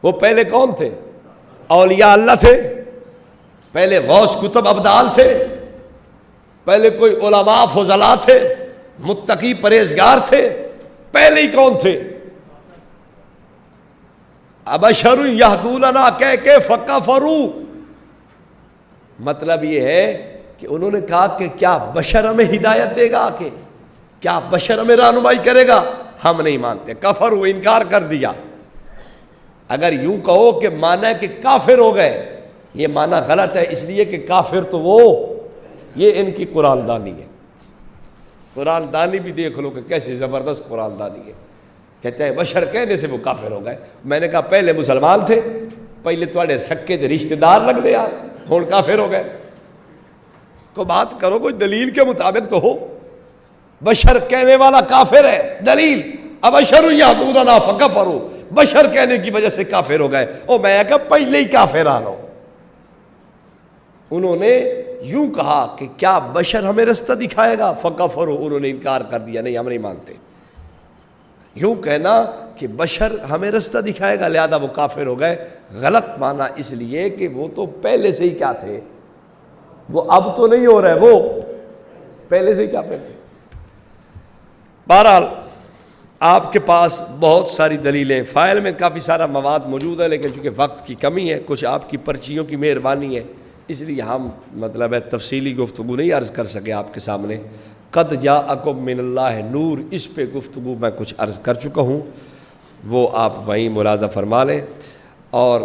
وہ پہلے کون تھے؟ اولیاء اللہ تھے؟ پہلے غوث کتب ابدال تھے؟ پہلے کوئی علماء فضلاء تھے؟ متقی پرہیزگار تھے؟ پہلے ہی کون تھے؟ ابشر یہدوننا کہہ کے فکفروا. مطلب یہ ہے کہ انہوں نے کہا کہ کیا بشر ہمیں ہدایت دے گا؟ کہ کیا بشر ہمیں رہنمائی کرے گا؟ ہم نہیں مانتے. کفروا انکار کر دیا. اگر یوں کہو کہ معنی ہے کہ کافر ہو گئے، یہ معنی غلط ہے، اس لیے کہ کافر تو وہ، یہ ان کی قرآن دانی ہے. قرآن دانی بھی دیکھ لو کہ کیسے زبردست قرآن دانی ہے. کہتے ہیں بشر کہنے سے وہ کافر ہو گئے. میں نے کہا پہلے مسلمان تھے، پہلے تھوڑے سکے دے رشتہ دار لگ دے یار، ہوں کافر ہو گئے. کو بات کرو، کوئی دلیل کے مطابق تو ہو. بشر کہنے والا کافر ہے، دلیل ابشر یہدوننا فکفروا، بشر کہنے کی وجہ سے کافر ہو گئے. میں کہا پہلے ہی کافران ہو. انہوں نے یوں کہا کہ کیا بشر ہمیں رستہ دکھائے گا؟ فکفروا، انہوں نے انکار کر دیا، نہیں ہم نہیں مانتے. یوں کہنا کہ بشر ہمیں رستہ دکھائے گا لہذا وہ کافر ہو گئے، غلط مانا. اس لیے کہ وہ تو پہلے سے ہی کیا تھے، وہ اب تو نہیں ہو رہے، وہ پہلے سے ہی کافر تھے. بہرحال آپ کے پاس بہت ساری دلیلیں، فائل میں کافی سارا مواد موجود ہے، لیکن چونکہ وقت کی کمی ہے، کچھ آپ کی پرچیوں کی مہربانی ہے، اس لیے ہم مطلب ہے تفصیلی گفتگو نہیں عرض کر سکے آپ کے سامنے. قد جاءکم من اللہ نور، اس پہ گفتگو میں کچھ عرض کر چکا ہوں، وہ آپ وہیں ملاحظہ فرما لیں۔ اور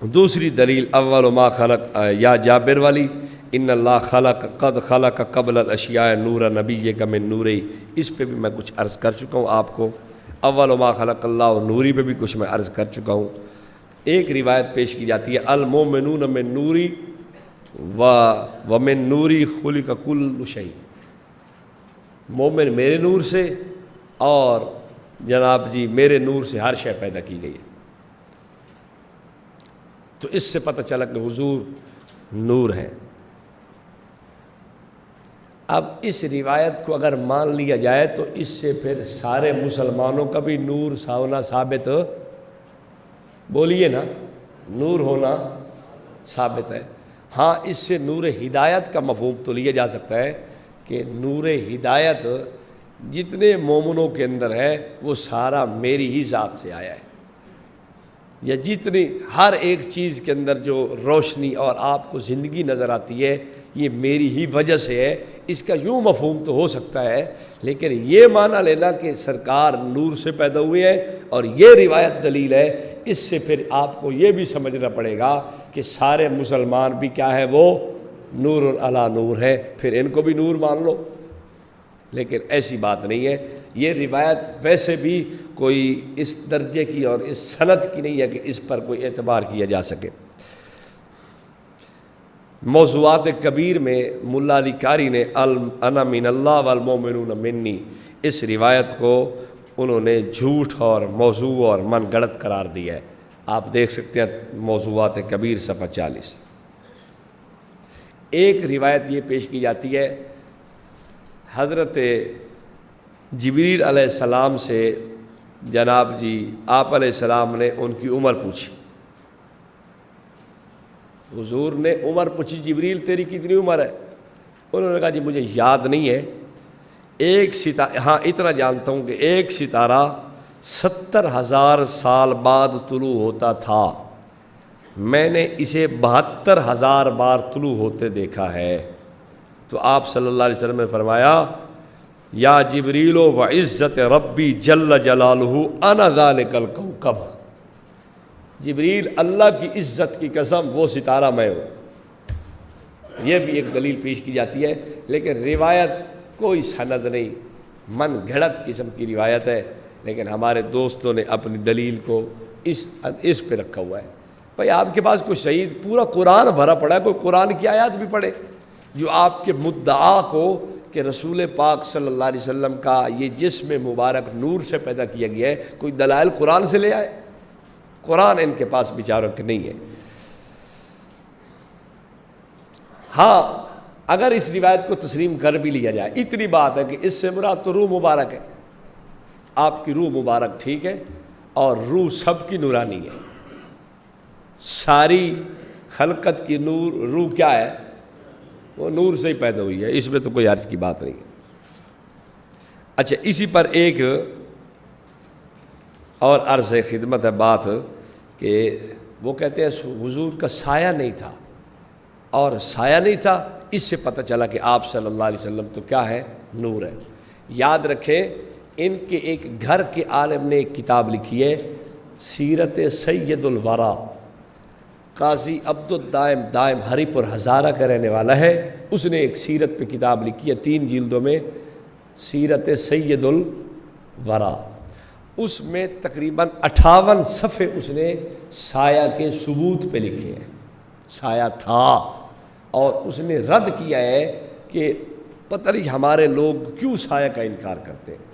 دوسری دلیل اول ما خلق یا جابر والی، ان اللہ خلق قد خلق قبل الاشیاء نور نبی کا من نوری، اس پہ بھی میں کچھ عرض کر چکا ہوں آپ کو۔ اول ما خلق اللہ نوری پہ بھی کچھ میں عرض کر چکا ہوں۔ ایک روایت پیش کی جاتی ہے المومنون من نوری ومن نوری خلق کل شیء، مومن میرے نور سے اور جناب جی میرے نور سے ہر شے پیدا کی گئی ہے۔ تو اس سے پتہ چلا کہ حضور نور ہے۔ اب اس روایت کو اگر مان لیا جائے تو اس سے پھر سارے مسلمانوں کا بھی نور ہونا ثابت، بولیے نا، نور ہونا ثابت ہے۔ ہاں اس سے نور ہدایت کا مفہوم تو لیا جا سکتا ہے کہ نور ہدایت جتنے مومنوں کے اندر ہے وہ سارا میری ہی ذات سے آیا ہے، یا جتنی ہر ایک چیز کے اندر جو روشنی اور آپ کو زندگی نظر آتی ہے یہ میری ہی وجہ سے ہے۔ اس کا یوں مفہوم تو ہو سکتا ہے، لیکن یہ معنی لینا کہ سرکار نور سے پیدا ہوئے ہیں اور یہ روایت دلیل ہے، اس سے پھر آپ کو یہ بھی سمجھنا پڑے گا کہ سارے مسلمان بھی کیا ہے، وہ نور علی نور ہے، پھر ان کو بھی نور مان لو۔ لیکن ایسی بات نہیں ہے، یہ روایت ویسے بھی کوئی اس درجے کی اور اس سند کی نہیں ہے کہ اس پر کوئی اعتبار کیا جا سکے۔ موضوعات کبیر میں ملا علی قاری نے انا من اللہ والمومنون منی، اس روایت کو انہوں نے جھوٹ اور موضوع اور من گڑت قرار دیا ہے۔ آپ دیکھ سکتے ہیں موضوعات کبیر صفحہ 40۔ ایک روایت یہ پیش کی جاتی ہے، حضرت جبریل علیہ السلام سے جناب جی آپ علیہ السلام نے ان کی عمر پوچھی، حضور نے عمر پوچھی، جبریل تیری کتنی عمر ہے؟ انہوں نے کہا جی مجھے یاد نہیں ہے، ایک ستارہ، ہاں اتنا جانتا ہوں کہ ایک ستارہ 70,000 سال بعد طلوع ہوتا تھا، میں نے اسے 72,000 بار طلوع ہوتے دیکھا ہے۔ تو آپ صلی اللہ علیہ وسلم نے فرمایا یا جبریل و عزت ربی جل جلالہ انا ذالک الکوکب، جبریل اللہ کی عزت کی قسم وہ ستارہ میں ہوں۔ یہ بھی ایک دلیل پیش کی جاتی ہے، لیکن روایت کوئی سند نہیں، من گھڑت قسم کی روایت ہے، لیکن ہمارے دوستوں نے اپنی دلیل کو اس پہ رکھا ہوا ہے۔ بھائی آپ کے پاس کوئی شہید پورا قرآن بھرا پڑا ہے، کوئی قرآن کی آیات بھی پڑھے جو آپ کے مدعا کو کہ رسول پاک صلی اللہ علیہ وسلم کا یہ جسم مبارک نور سے پیدا کیا گیا ہے، کوئی دلائل قرآن سے لے آئے؟ قرآن ان کے پاس بیچاروں کے نہیں ہے۔ ہاں اگر اس روایت کو تسلیم کر بھی لیا جائے، اتنی بات ہے کہ اس سے مراد تو روح مبارک ہے، آپ کی روح مبارک ٹھیک ہے، اور روح سب کی نورانی ہے، ساری خلقت کی نور روح کیا ہے، وہ نور سے ہی پیدا ہوئی ہے، اس میں تو کوئی حرج کی بات نہیں ہے۔ اچھا اسی پر ایک اور عرض خدمت ہے بات کہ وہ کہتے ہیں حضور کا سایہ نہیں تھا، اور سایہ نہیں تھا اس سے پتہ چلا کہ آپ صلی اللہ علیہ وسلم تو کیا ہے، نور ہے۔ یاد رکھیں ان کے ایک گھر کے عالم نے ایک کتاب لکھی ہے سیرت سید الورا، قاضی عبد الدائم دائم ہری پور ہزارہ کا رہنے والا ہے، اس نے ایک سیرت پہ کتاب لکھی ہے 3 جلدوں میں، سیرت سید الورا، اس میں تقریباً 58 صفحے اس نے سایہ کے ثبوت پہ لکھے ہیں، سایہ تھا، اور اس نے رد کیا ہے کہ پتہ نہیں ہمارے لوگ کیوں سایہ کا انکار کرتے ہیں،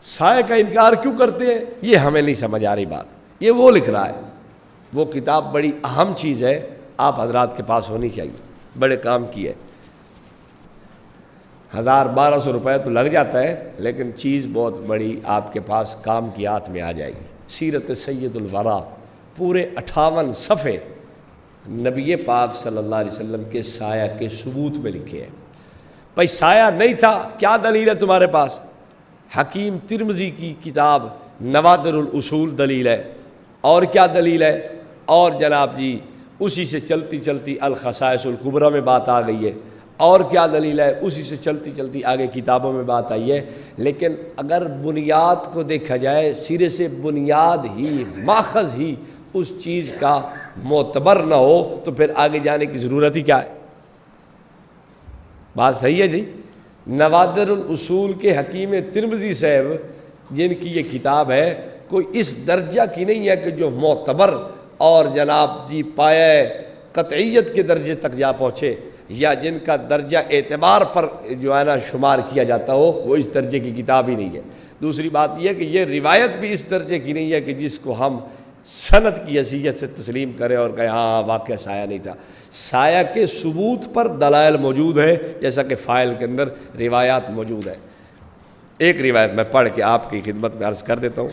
سایہ کا انکار کیوں کرتے ہیں یہ ہمیں نہیں سمجھ آ رہی بات۔ یہ وہ لکھ رہا ہے، وہ کتاب بڑی اہم چیز ہے، آپ حضرات کے پاس ہونی چاہیے، بڑے کام کی ہے، 1000-1200 روپے تو لگ جاتا ہے، لیکن چیز بہت بڑی آپ کے پاس کام کی ہاتھ میں آ جائے گی۔ سیرت سید الورا، پورے 58 صفحے نبی پاک صلی اللہ علیہ وسلم کے سایہ کے ثبوت میں لکھے ہیں۔ بھائی سایہ نہیں تھا، کیا دلیل ہے تمہارے پاس؟ حکیم ترمذی کی کتاب نوادر الاصول دلیل ہے، اور کیا دلیل ہے؟ اور جناب جی اسی سے چلتی چلتی الخصائص الکبریٰ میں بات آ گئی ہے، اور کیا دلیل ہے، اسی سے چلتی چلتی آگے کتابوں میں بات آئی ہے۔ لیکن اگر بنیاد کو دیکھا جائے، سرے سے بنیاد ہی، ماخذ ہی اس چیز کا معتبر نہ ہو تو پھر آگے جانے کی ضرورت ہی کیا ہے؟ بات صحیح ہے جی۔ نوادر الاصول کے حکیم ترمذی صاحب جن کی یہ کتاب ہے، کوئی اس درجہ کی نہیں ہے کہ جو معتبر اور جناب جی پایہ قطعیت کے درجے تک جا پہنچے، یا جن کا درجہ اعتبار پر جو ہے نا شمار کیا جاتا ہو، وہ اس درجے کی کتاب ہی نہیں ہے۔ دوسری بات یہ ہے کہ یہ روایت بھی اس درجے کی نہیں ہے کہ جس کو ہم سند کی حیثیت سے تسلیم کریں اور کہیں ہاں واقعہ سایہ نہیں تھا۔ سایہ کے ثبوت پر دلائل موجود ہے، جیسا کہ فائل کے اندر روایات موجود ہے۔ ایک روایت میں پڑھ کے آپ کی خدمت میں عرض کر دیتا ہوں۔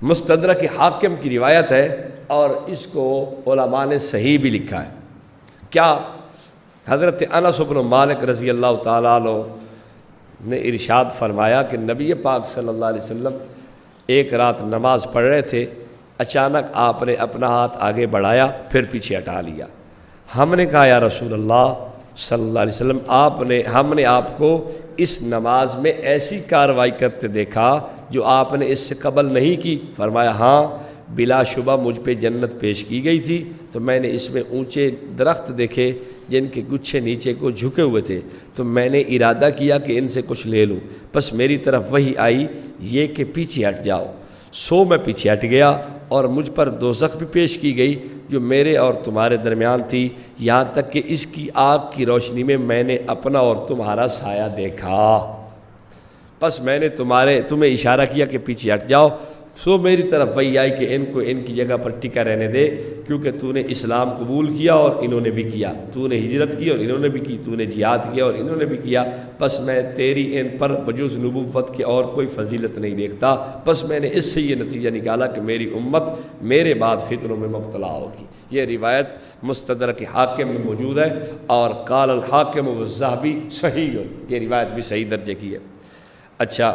مستدرک حاکم کی روایت ہے اور اس کو علماء نے صحیح بھی لکھا ہے۔ کیا؟ حضرت انس بن مالک رضی اللہ تعالیٰ عنہ نے ارشاد فرمایا کہ نبی پاک صلی اللہ علیہ وسلم ایک رات نماز پڑھ رہے تھے، اچانک آپ نے اپنا ہاتھ آگے بڑھایا پھر پیچھے ہٹا لیا۔ ہم نے کہا یا رسول اللہ صلی اللہ علیہ وسلم، ہم نے آپ کو اس نماز میں ایسی کارروائی کرتے دیکھا جو آپ نے اس سے قبل نہیں کی۔ فرمایا ہاں، بلا شبہ مجھ پہ جنت پیش کی گئی تھی تو میں نے اس میں اونچے درخت دیکھے جن کے گچھے نیچے کو جھکے ہوئے تھے، تو میں نے ارادہ کیا کہ ان سے کچھ لے لوں، بس میری طرف وہی آئی یہ کہ پیچھے ہٹ جاؤ۔ سو میں پیچھے ہٹ گیا اور مجھ پر دوزخ بھی پیش کی گئی جو میرے اور تمہارے درمیان تھی، یہاں تک کہ اس کی آگ کی روشنی میں نے اپنا اور تمہارا سایہ دیکھا۔ بس میں نے تمہیں اشارہ کیا کہ پیچھے ہٹ جاؤ، سو میری طرف وہی آئی کہ ان کو ان کی جگہ پر ٹکا رہنے دے، کیونکہ تو نے اسلام قبول کیا اور انہوں نے بھی کیا، تو نے ہجرت کی اور انہوں نے بھی کی، تو نے جہاد کیا اور انہوں نے بھی کیا، بس میں تیری ان پر بجز نبوت کے اور کوئی فضیلت نہیں دیکھتا۔ بس میں نے اس سے یہ نتیجہ نکالا کہ میری امت میرے بعد فتنوں میں مبتلا ہوگی۔ یہ روایت مستدرک حاکم میں موجود ہے اور قال الحاکم والذہبی صحیح، یہ روایت بھی صحیح درجے کی ہے۔ اچھا،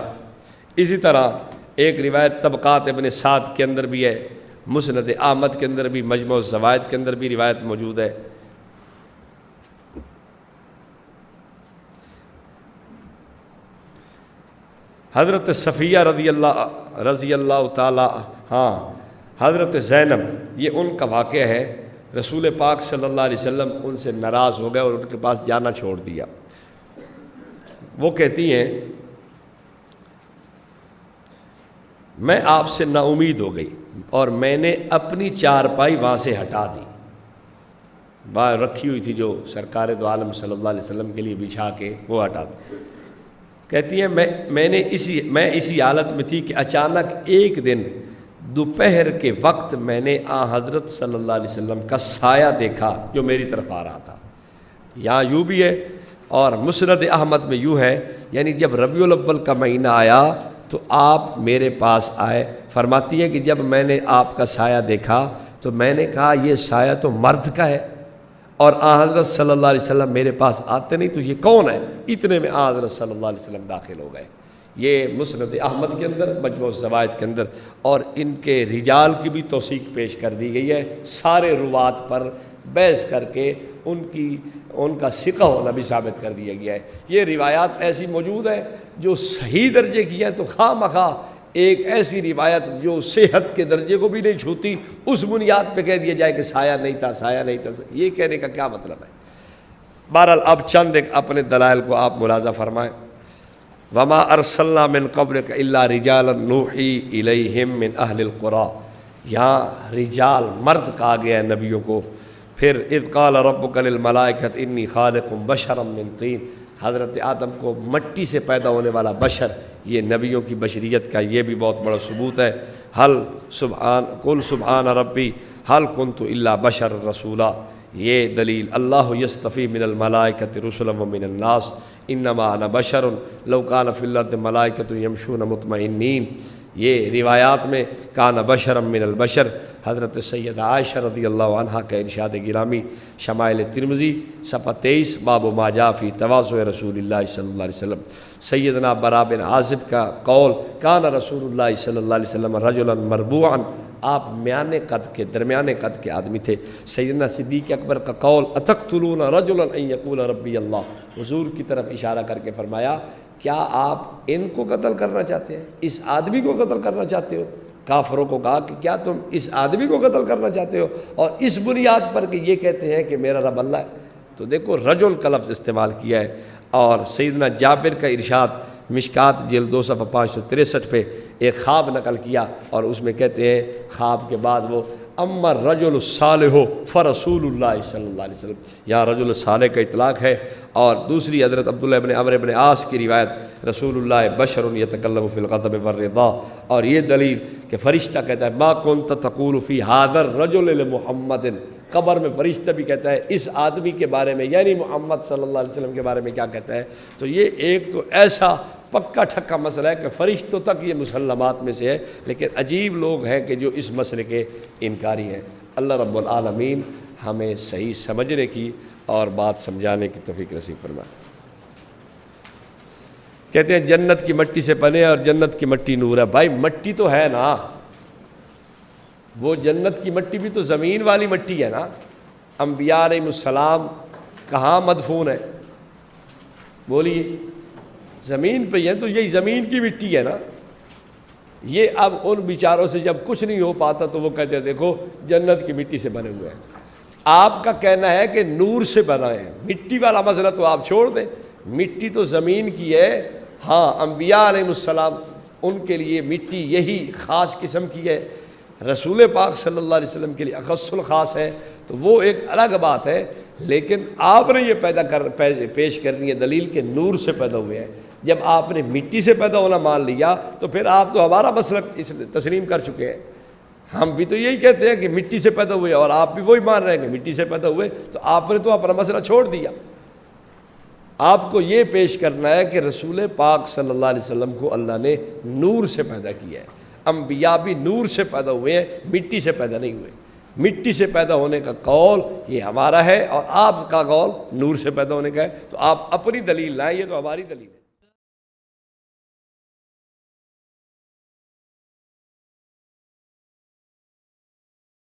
اسی طرح ایک روایت طبقات ابن سعد کے اندر بھی ہے، مسند احمد کے اندر بھی، مجموع الزوائد کے اندر بھی روایت موجود ہے۔ حضرت صفیہ رضی اللہ تعالی، حضرت زینب، یہ ان کا واقعہ ہے۔ رسول پاک صلی اللہ علیہ وسلم ان سے ناراض ہو گئے اور ان کے پاس جانا چھوڑ دیا۔ وہ کہتی ہیں میں آپ سے نا امید ہو گئی اور میں نے اپنی چارپائی وہاں سے ہٹا دی، وہاں رکھی ہوئی تھی جو سرکار دو عالم صلی اللہ علیہ وسلم کے لیے بچھا کے، وہ ہٹا دی۔ کہتی ہیں میں اسی حالت میں تھی کہ اچانک ایک دن دوپہر کے وقت میں نے حضرت صلی اللہ علیہ وسلم کا سایہ دیکھا جو میری طرف آ رہا تھا۔ یہاں یوں بھی ہے اور مسند احمد میں یوں ہے، یعنی جب ربیع الاول کا مہینہ آیا تو آپ میرے پاس آئے۔ فرماتی ہے کہ جب میں نے آپ کا سایہ دیکھا تو میں نے کہا یہ سایہ تو مرد کا ہے، اور حضرت صلی اللہ علیہ وسلم میرے پاس آتے نہیں تو یہ کون ہے؟ اتنے میں حضرت صلی اللہ علیہ وسلم داخل ہو گئے۔ یہ مسند احمد کے اندر، مجموع الزوائد کے اندر، اور ان کے رجال کی بھی توثیق پیش کر دی گئی ہے، سارے روات پر بحث کر کے ان کا ثقہ ہونا بھی ثابت کر دیا گیا ہے۔ یہ روایات ایسی موجود ہے جو صحیح درجے کی ہیں، تو خواہ مخواہ ایک ایسی روایت جو صحت کے درجے کو بھی نہیں چھوتی اس بنیاد پہ کہہ دیا جائے کہ سایہ نہیں تھا، سایہ نہیں تھا، یہ کہنے کا کیا مطلب ہے؟ بہرحال اب چند ایک اپنے دلائل کو آپ ملاحظہ فرمائیں۔ وما ارسلنا من قبلک الا رجالا نوحی الیہم من اہل القری، یہاں رجال مرد کہا گیا ہے نبیوں کو۔ پھر اذ قال ربک للملائکۃ انی خالق بشرا من طین، حضرت آدم کو مٹی سے پیدا ہونے والا بشر، یہ نبیوں کی بشریت کا یہ بھی بہت بڑا ثبوت ہے۔ قل سبحان ربی هل كنت الا بشر رسولا، یہ دلیل اللہ یصطفی من الملائکۃ رسلا ومن الناس انما انا بشر لو کان فی الارض ملائکۃ یمشون مطمئنین، یہ روایات میں کان بشرا من البشر۔ حضرت سیدہ عائشہ رضی اللہ عنہ کا ارشاد گرامی، شمائل ترمذی صفحہ 23، باب ما جاء فی تواضع رسول اللہ صلی اللہ علیہ وسلم۔ سیدنا براء بن عازب کا قول، کان رسول اللہ صلی اللہ علیہ وسلم رجلا مربوعا، آپ میانے قد کے درمیانے قد کے آدمی تھے۔ سیدنا صدیق اکبر کا قول اتقتلون رجلا ان یقول ربی اللہ، حضور کی طرف اشارہ کر کے فرمایا کیا آپ ان کو قتل کرنا چاہتے ہیں، اس آدمی کو قتل کرنا چاہتے ہو؟ کافروں کو کہا کہ کیا تم اس آدمی کو قتل کرنا چاہتے ہو، اور اس بنیاد پر کہ یہ کہتے ہیں کہ میرا رب اللہ ہے؟ تو دیکھو رجل کا لفظ استعمال کیا ہے۔ اور سیدنا جابر کا ارشاد مشکات جلد 2 صفحہ 563 پہ ایک خواب نقل کیا، اور اس میں کہتے ہیں خواب کے بعد وہ اما الرجل الصالح فرسول اللہ صلی اللہ علیہ وسلم، یہاں رجل صالح کا اطلاق ہے۔ اور دوسری حضرت عبداللہ ابن عمرو ابن عاص کی روایت رسول اللہ بشر یتکلم فی الغضب والرضا، اور یہ دلیل کہ فرشتہ کہتا ہے ما کنت تقول فی ھذا الرجل لمحمد، قبر میں فرشتہ بھی کہتا ہے اس آدمی کے بارے میں، یعنی محمد صلی اللہ علیہ وسلم کے بارے میں کیا کہتا ہے۔ تو یہ ایک تو ایسا پکا ٹھکا مسئلہ ہے کہ فرشتوں تک یہ مسلمات میں سے ہے، لیکن عجیب لوگ ہیں کہ جو اس مسئلے کے انکاری ہیں۔ اللہ رب العالمین ہمیں صحیح سمجھنے کی اور بات سمجھانے کی توفیق نصیب فرمائے۔ کہتے ہیں جنت کی مٹی سے بنے اور جنت کی مٹی نور ہے۔ بھائی مٹی تو ہے نا، وہ جنت کی مٹی بھی تو زمین والی مٹی ہے نا۔ انبیاء علیہ السلام کہاں مدفون ہے؟ بولیے، زمین پہ ہے، تو یہی زمین کی مٹی ہے نا۔ یہ اب ان بیچاروں سے جب کچھ نہیں ہو پاتا تو وہ کہتے ہیں دیکھو جنت کی مٹی سے بنے ہوئے ہیں۔ آپ کا کہنا ہے کہ نور سے بنا ہے، مٹی والا مسئلہ تو آپ چھوڑ دیں، مٹی تو زمین کی ہے۔ ہاں انبیاء علیہ السلام ان کے لیے مٹی یہی خاص قسم کی ہے، رسول پاک صلی اللہ علیہ وسلم کے لیے اخص الخاص ہے، تو وہ ایک الگ بات ہے۔ لیکن آپ نے یہ پیش کرنی ہے دلیل کہ نور سے پیدا ہوئے ہیں۔ جب آپ نے مٹی سے پیدا ہونا مان لیا تو پھر آپ تو ہمارا مسلک تسلیم کر چکے ہیں۔ ہم بھی تو یہی کہتے ہیں کہ مٹی سے پیدا ہوئے، اور آپ بھی وہی مان رہے ہیں کہ مٹی سے پیدا ہوئے، تو آپ نے تو اپنا مسئلہ چھوڑ دیا۔ آپ کو یہ پیش کرنا ہے کہ رسول پاک صلی اللہ علیہ وسلم کو اللہ نے نور سے پیدا کیا ہے۔ انبیاء بھی نور سے پیدا ہوئے ہیں، مٹی سے پیدا نہیں ہوئے۔ مٹی سے پیدا ہونے کا قول یہ ہمارا ہے، اور آپ کا قول نور سے پیدا ہونے کا ہے۔ تو آپ اپنی دلیل لائیں، یہ تو ہماری دلیل ہے۔